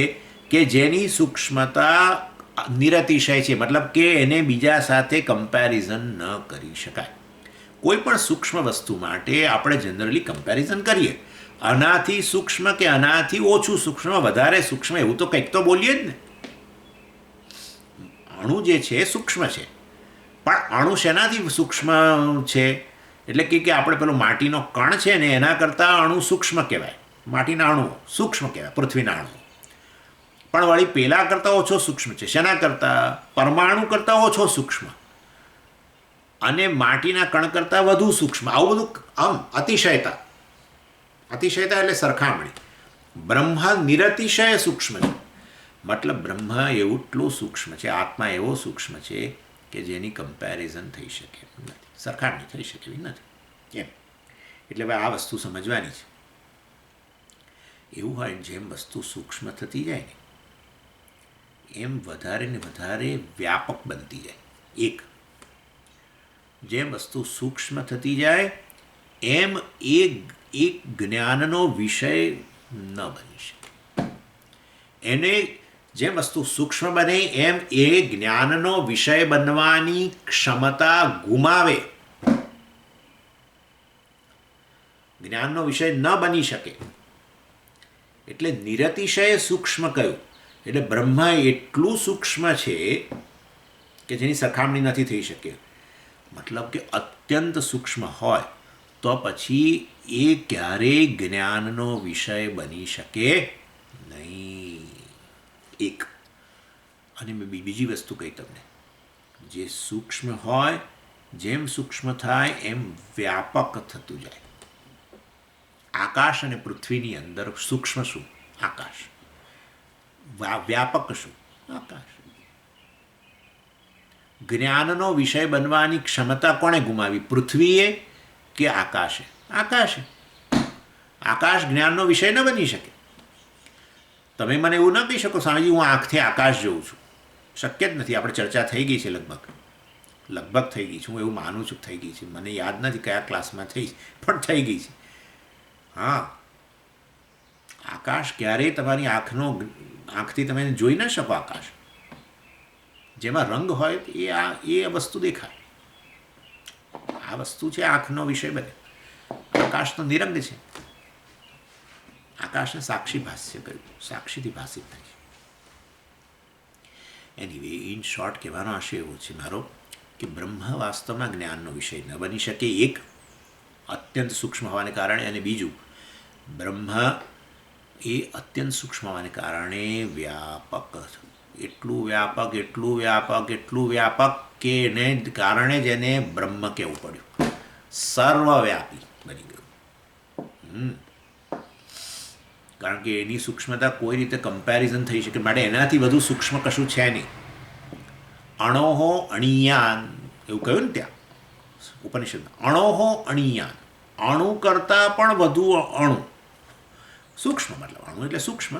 કે જેની સૂક્ષ્મતા નિરતિશય છે, મતલબ કે એને બીજા સાથે કમ્પેરિઝન ન કરી શકાય. કોઈ પણ સૂક્ષ્મ વસ્તુ માટે આપણે જનરલી કમ્પેરિઝન કરીએ, આનાથી સૂક્ષ્મ કે આનાથી ઓછું સૂક્ષ્મ, વધારે સૂક્ષ્મ, એવું તો કંઈક તો બોલીએ જ ને. અણુ જે છે એ સૂક્ષ્મ છે, પણ અણુ શેનાથી સૂક્ષ્મ છે? એટલે કે આપણે પેલો માટીનો કણ છે ને એના કરતાં અણુ સૂક્ષ્મ કહેવાય. માટીના અણુ સૂક્ષ્મ કહેવાય, પૃથ્વીના અણુ. પણ વળી પેલા કરતાં ઓછો સૂક્ષ્મ છે. શેના કરતાં? પરમાણુ કરતાં ઓછો સૂક્ષ્મ, અને માટીના કણ કરતાં વધુ સૂક્ષ્મ. આવું બધું આમ અતિશયતા. અતિશયતા એટલે સરખામણી. બ્રહ્મ નિરતિશય સૂક્ષ્મ છે, મતલબ બ્રહ્મ એવું એટલું સૂક્ષ્મ છે, આત્મા એવો સૂક્ષ્મ છે કે જેની કમ્પેરિઝન થઈ શકે નથી, સરખામણી થઈ શકે એવી નથી. કેમ? એટલે હવે આ વસ્તુ સમજવાની છે. એવું હોય જેમ વસ્તુ સૂક્ષ્મ થતી જાય ને એમ વધારે ને વધારે વ્યાપક બનતી જાય. જેમ વસ્તુ સૂક્ષ્મ થતી જાય એમ એક જ્ઞાનનો વિષય ન બની શકે. એને જેમ વસ્તુ સૂક્ષ્મ બને એમ એ જ્ઞાનનો વિષય બનવાની ક્ષમતા ગુમાવે. જ્ઞાનનો વિષય ન બની શકે. એટલે નિરતિશય સૂક્ષ્મ કહ્યું. એટલે બ્રહ્મ એટલું સૂક્ષ્મ છે કે જેની સરખામણી નથી થઈ શકે. મતલબ કે અત્યંત સૂક્ષ્મ હોય તો પછી એ ક્યારેય જ્ઞાનનો વિષય બની શકે નહીં. એક. અને મેં બીજી વસ્તુ કહી તમને, જે સૂક્ષ્મ હોય જેમ સૂક્ષ્મ થાય એમ વ્યાપક થતું જાય. આકાશ અને પૃથ્વીની અંદર સૂક્ષ્મ શું? આકાશ. વ્યાપક શું? આકાશ. જ્ઞાનનો વિષય બનવાની ક્ષમતા કોણે ગુમાવી? પૃથ્વીએ કે આકાશે? આકાશે. આકાશ જ્ઞાનનો વિષય ન બની શકે. તમે મને એવું ન કહી શકો સ્વામીજી હું આંખથી આકાશ જોઉં છું. શક્ય જ નથી. આપણે ચર્ચા થઈ ગઈ છે, લગભગ થઈ ગઈ છે. હું એવું માનું છું થઈ ગઈ છે. મને યાદ નથી કયા ક્લાસમાં થઈ, પણ થઈ ગઈ છે. હા, આકાશ ક્યારેય તમારી આંખથી તમે જોઈ ન શકો. આકાશ જેમાં રંગ હોય એ વસ્તુ દેખાય. આ વસ્તુ છે આંખનો વિષય બને. આકાશ તો નિરંગ છે. આકાશને સાક્ષી ભાષ્ય કર્યું, સાક્ષીથી ભાષિત થાય છે. એનીવે, ઇન શોર્ટ કહેવાનો આશય એવો છે મારો કે બ્રહ્મ વાસ્તવમાં જ્ઞાનનો વિષય ન બની શકે. એક, અત્યંત સૂક્ષ્મ હોવાને કારણે, અને બીજું, બ્રહ્મ એ અત્યંત સૂક્ષ્મ હોવાને કારણે વ્યાપક, એટલું વ્યાપક કે એને કારણે જ એને બ્રહ્મ કહેવું પડ્યું. સર્વવ્યાપી બની ગયું. કારણ કે એની સૂક્ષ્મતા કોઈ રીતે કમ્પેરિઝન થઈ શકે, માટે એનાથી વધુ સૂક્ષ્મ કશું છે નહીં. અણોહો અણિયાન એવું કહ્યું ને ત્યાં ઉપનિષદમાં. અણોહો અણિયાન, અણુ કરતાં પણ વધુ અણુ. સૂક્ષ્મ મતલબ અણુ એટલે સૂક્ષ્મ,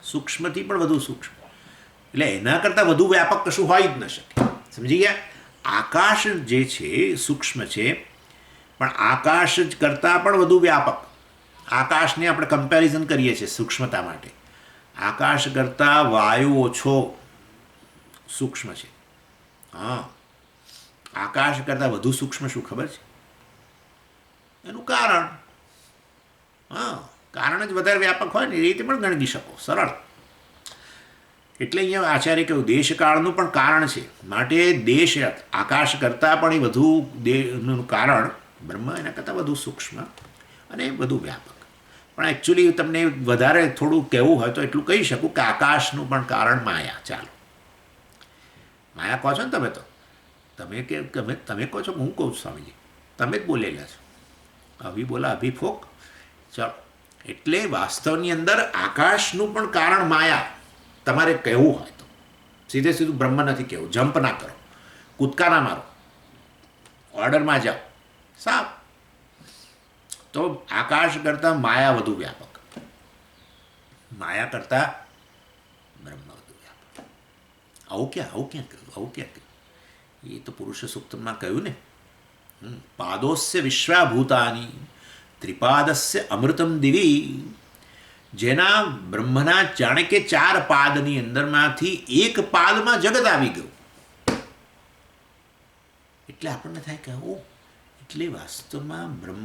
સૂક્ષ્મથી પણ વધુ સૂક્ષ્મ. એટલે એના કરતાં વધુ વ્યાપક કશું હોય જ ન શકે. સમજી ગયા? આકાશ જે છે સૂક્ષ્મ છે, પણ આકાશ જ કરતાં પણ વધુ વ્યાપક. આકાશને આપણે કમ્પેરિઝન કરીએ છીએ સૂક્ષ્મતા માટે. આકાશ કરતાં વાયુ ઓછો સૂક્ષ્મ છે. હા, આકાશ કરતાં વધુ સૂક્ષ્મ શું ખબર છે? એનું કારણ. હા, કારણ જ વધારે વ્યાપક હોય ને એ રીતે પણ ગણવી શકો, સરળ. એટલે અહીંયા આચાર્ય કહ્યું દેશકાળનું પણ કારણ છે. માટે દેશ આકાશ કરતાં પણ એ વધુ દેહનું કારણ બ્રહ્મ એના કરતાં વધુ સૂક્ષ્મ અને વધુ વ્યાપક. પણ એકચ્યુઅલી તમને વધારે થોડું કહેવું હોય તો એટલું કહી શકું કે આકાશનું પણ કારણ માયા. ચાલો, માયા કહો છો ને તમે, તો તમે કહો છો કે હું કહું છું સ્વામીજી? તમે જ બોલેલા છો. અભી બોલા અભી ફોક. ચાલો, એટલે વાસ્તવની અંદર આકાશનું પણ કારણ માયા. તમારે કહેવું હોય તો સીધું બ્રહ્મ નથી કહેવું. જમ્પ ના કરો, કૂદકા ના મારો, ઓર્ડરમાં જાઓ. સાપ. તો આકાશ કરતાં માયા વધુ વ્યાપક, માયા કરતાં બ્રહ્મ વધુ વ્યાપક. આવું ક્યાં કહ્યું? એ તો પુરુષ સૂક્તમાં કહ્યું ને, પાદોસ્ય વિશ્વાભૂતાની ત્રિપાદસ્ય અમૃતમ દિવી. જેના બ્રહ્મના જાણે કે 4 પાદની અંદરમાંથી એક પાદમાં જગત આવી ગયું. એટલે આપણને થાય કે એટલે વાસ્તવમાં બ્રહ્મ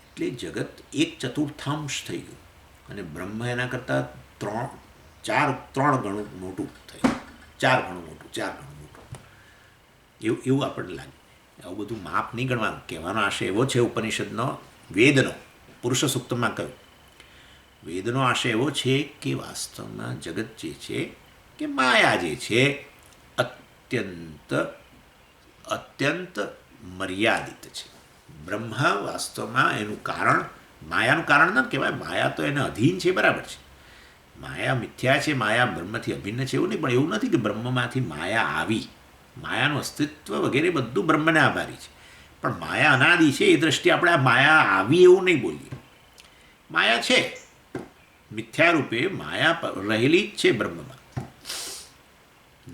એટલે જગત 1/4 થઈ ગયું, અને બ્રહ્મ એના કરતાં 3 ગણું મોટું થયું, 4 ગણું મોટું એવું આપણને લાગે. આવું બધું માપ નહીં ગણવાનું. કહેવાનો આશય એવો છે ઉપનિષદનો, વેદનો, પુરુષ સૂક્તમાં કહ્યું, વેદનો આશય એવો છે કે વાસ્તવમાં જગત જે છે કે માયા જે છે અત્યંત મર્યાદિત છે. બ્રહ્મ વાસ્તવમાં એનું કારણ, માયાનું કારણ ન કહેવાય, માયા તો એને અધીન છે, બરાબર છે. માયા મિથ્યા છે, માયા બ્રહ્મથી અભિન્ન છે એવું નહીં, પણ એવું નથી કે બ્રહ્મમાંથી માયા આવી. માયાનું અસ્તિત્વ વગેરે બધું બ્રહ્મને આભારી છે, પણ માયા અનાદિ છે. એ દ્રષ્ટિએ આપણે આ માયા આવી એવું નહીં બોલીએ. માયા છે, મિથ્યા રૂપે માયા રહેલી જ છે બ્રહ્મમાં,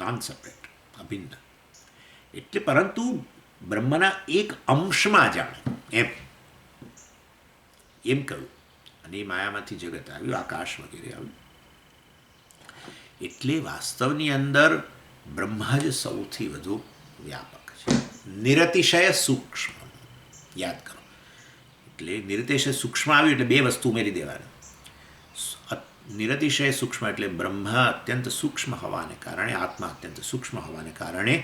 નોન સેપરેટ, અભિન્ન. એટલે પરંતુ બ્રહ્મના એક અંશમાં જાણે એમ કહ્યું. અને એ માયામાંથી જગત આવ્યું, આકાશ વગેરે આવ્યું. એટલે વાસ્તવની અંદર બ્રહ્મ જ સૌથી વધુ વ્યાપક છે, નિરતિશય સૂક્ષ્મ. યાદ કરો, એટલે નિરતિશય સૂક્ષ્મ આવ્યું એટલે 2 વસ્તુ ઉમેરી દેવાની. નિરતિશય સૂક્ષ્મ એટલે બ્રહ્મ અત્યંત સૂક્ષ્મ હોવાને કારણે, આત્મા અત્યંત સૂક્ષ્મ હોવાને કારણે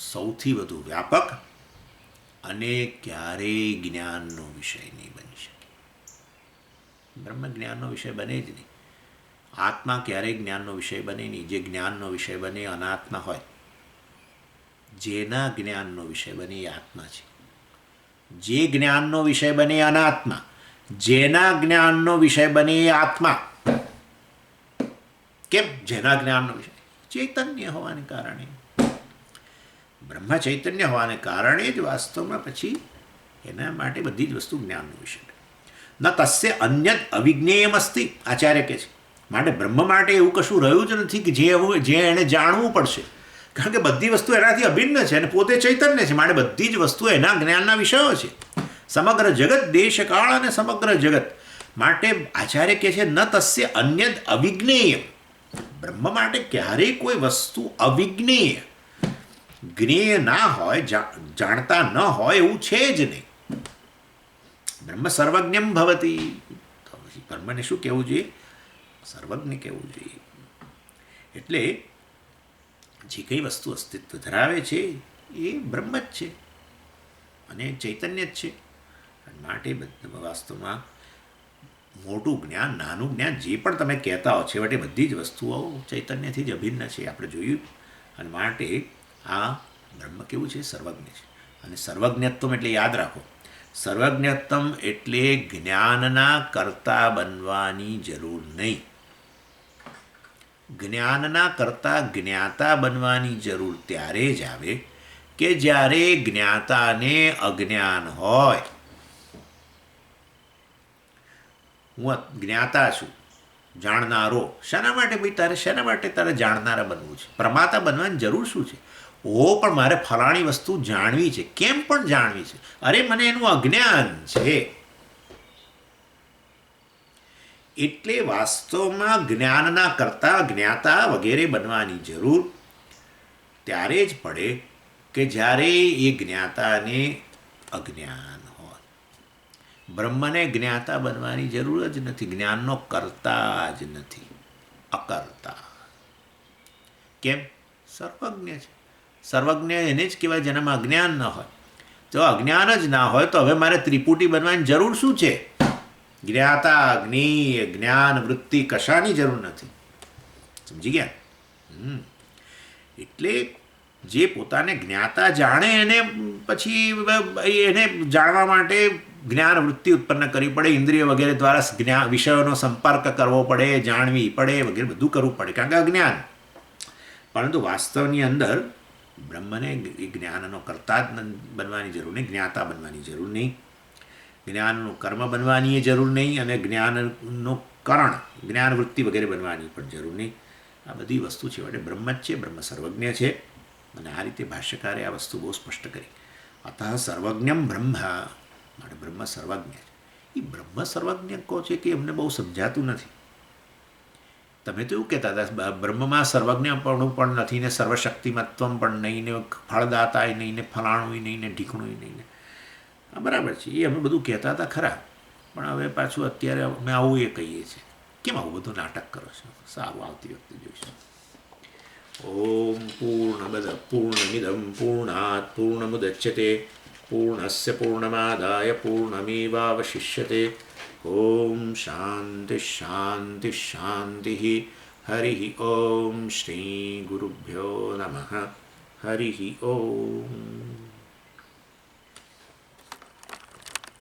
સૌથી વધુ વ્યાપક, અને ક્યારેય જ્ઞાનનો વિષય નહીં બની શકે. બ્રહ્મ જ્ઞાનનો વિષય બને જ નહીં. આત્મા ક્યારેય જ્ઞાનનો વિષય બને નહીં. જે જ્ઞાનનો વિષય બને અનાત્મા હોય. જેના જ્ઞાનનો વિષય બને એ આત્મા છે. જે જ્ઞાનનો વિષય બને અનાત્મા, જેના જ્ઞાનનો વિષય બને એ આત્મા. કેમ? જેના જ્ઞાનનો વિષય ચૈતન્ય હોવાને કારણે, બ્રહ્મ ચૈતન્ય હોવાને કારણે જ વાસ્તવમાં પછી એના માટે બધી જ વસ્તુ જ્ઞાનનો વિષય. ન તસ્ય અન્યત અવિજ્ઞેયમ અસ્તિ, આચાર્ય કહે છે. માટે બ્રહ્મ માટે એવું કશું રહ્યું જ નથી કે જે એણે જાણવું પડશે, કારણ કે બધી વસ્તુ એનાથી અભિન્ન છે અને પોતે ચૈતન્ય છે. માટે બધી જ વસ્તુ એના જ્ઞાનના વિષયો છે. સમગ્ર જગત, દેશકાળ અને સમગ્ર જગત. માટે આચાર્ય કહે છે ન તસ્ય અન્યદ અવિજ્ઞેયમ. બ્રહ્મ માટે ક્યારેય કોઈ વસ્તુ અવિજ્ઞેય, જ્ઞેય ના હોય, જાણતા ન હોય એવું છે જ નહીં. બ્રહ્મ સર્વજ્ઞમ ભવતી. તો પછી બ્રહ્મને શું કહેવું જોઈએ? સર્વજ્ઞ કહેવું જોઈએ. એટલે જે કંઈ વસ્તુ અસ્તિત્વ ધરાવે છે એ બ્રહ્મ જ છે અને ચૈતન્ય જ છે. માટે વાસ્તવમાં મોટું જ્ઞાન, નાનું જ્ઞાન, જે પણ તમે કહેતા હો, છેવટે બધી જ વસ્તુઓ ચૈતન્યથી જ અભિન્ન છે, આપણે જોયું. અને માટે આ બ્રહ્મ કેવું છે? સર્વજ્ઞ છે. અને સર્વજ્ઞત્વમ એટલે યાદ રાખો, સર્વજ્ઞત્વમ એટલે જ્ઞાનના કર્તા બનવાની જરૂર નહીં. જ્ઞાનના કર્તા જ્ઞાતા બનવાની જરૂર ત્યારે જ આવે કે જ્યારે જ્ઞાતાને અજ્ઞાન હોય. હું જ્ઞાતા છું, જાણનારો. શાના માટે ભાઈ શાના માટે તારે જાણનારા બનવું છે? પ્રમાતા બનવાની જરૂર શું છે? પણ મારે ફલાણી વસ્તુ જાણવી છે. કેમ પણ જાણવી છે? અરે મને એનું અજ્ઞાન છે. એટલે વાસ્તવમાં જ્ઞાનના કરતા જ્ઞાતા વગેરે બનવાની જરૂર ત્યારે જ પડે કે જ્યારે એ જ્ઞાતાને અજ્ઞાન હોય. બ્રહ્મને જ્ઞાતા બનવાની જરૂર જ નથી, જ્ઞાનનો કરતા જ નથી, અકર્તા. કેમ? સર્વજ્ઞ છે. સર્વજ્ઞ એને જ કહેવાય જેનામાં અજ્ઞાન ન હોય. જો અજ્ઞાન જ ના હોય તો હવે મારે ત્રિપુટી બનવાની જરૂર શું છે? જ્ઞાતા, જ્ઞેય, જ્ઞાન, વૃત્તિ, કશાની જરૂર નથી. સમજી ગયા? એટલે જે પોતાને જ્ઞાતા જાણે એને પછી એને જાણવા માટે જ્ઞાન વૃત્તિ ઉત્પન્ન કરવી પડે, ઇન્દ્રિય વગેરે દ્વારા વિષયોનો સંપર્ક કરવો પડે, જાણવી પડે વગેરે બધું કરવું પડે, કારણ કે અજ્ઞાન. પરંતુ વાસ્તવની અંદર બ્રહ્મને એ જ્ઞાનનો કરતા જ બનવાની જરૂર નહીં, જ્ઞાતા બનવાની જરૂર નહીં, જ્ઞાનનું કર્મ બનવાની એ જરૂર નહીં, અને જ્ઞાનનું કરણ જ્ઞાન વૃત્તિ વગેરે બનવાની પણ જરૂર નહીં. આ બધી વસ્તુ છે એટલે બ્રહ્મ જ છે, બ્રહ્મ સર્વજ્ઞ છે. અને આ રીતે ભાષ્યકારે આ વસ્તુ બહુ સ્પષ્ટ કરી. અતઃ સર્વજ્ઞમ બ્રહ્મ, માટે બ્રહ્મ સર્વજ્ઞ છે. એ બ્રહ્મ સર્વજ્ઞ કહો છે કે એમને બહુ સમજાતું નથી. તમે તો એવું કહેતા હતા બ્રહ્મમાં સર્વજ્ઞપણું પણ નથી ને સર્વશક્તિમત્વ પણ નહીં ને ફળદાતાય નહીં ને ફલાણું નહીં ને ઢીકણું નહીં ને. હા બરાબર છે, એ અમે બધું કહેતા હતા ખરા, પણ હવે પાછું અત્યારે અમે આવું એ કહીએ છીએ. કેમ આવું બધું નાટક કરો છો? સારું, આવતી વખતે જોઈશું. ઓમ પૂર્ણમદ પૂર્ણમિદમ પૂર્ણાત પૂર્ણમુદચ્યતે પૂર્ણસ્ય પૂર્ણમાદાય પૂર્ણમેવાવશિષ્યતે. ઓમ શાંતિ શાંતિ શાંતિ. હરિ ઓમ શ્રી ગુરુભ્યો નમઃ. હરિ ઓમ.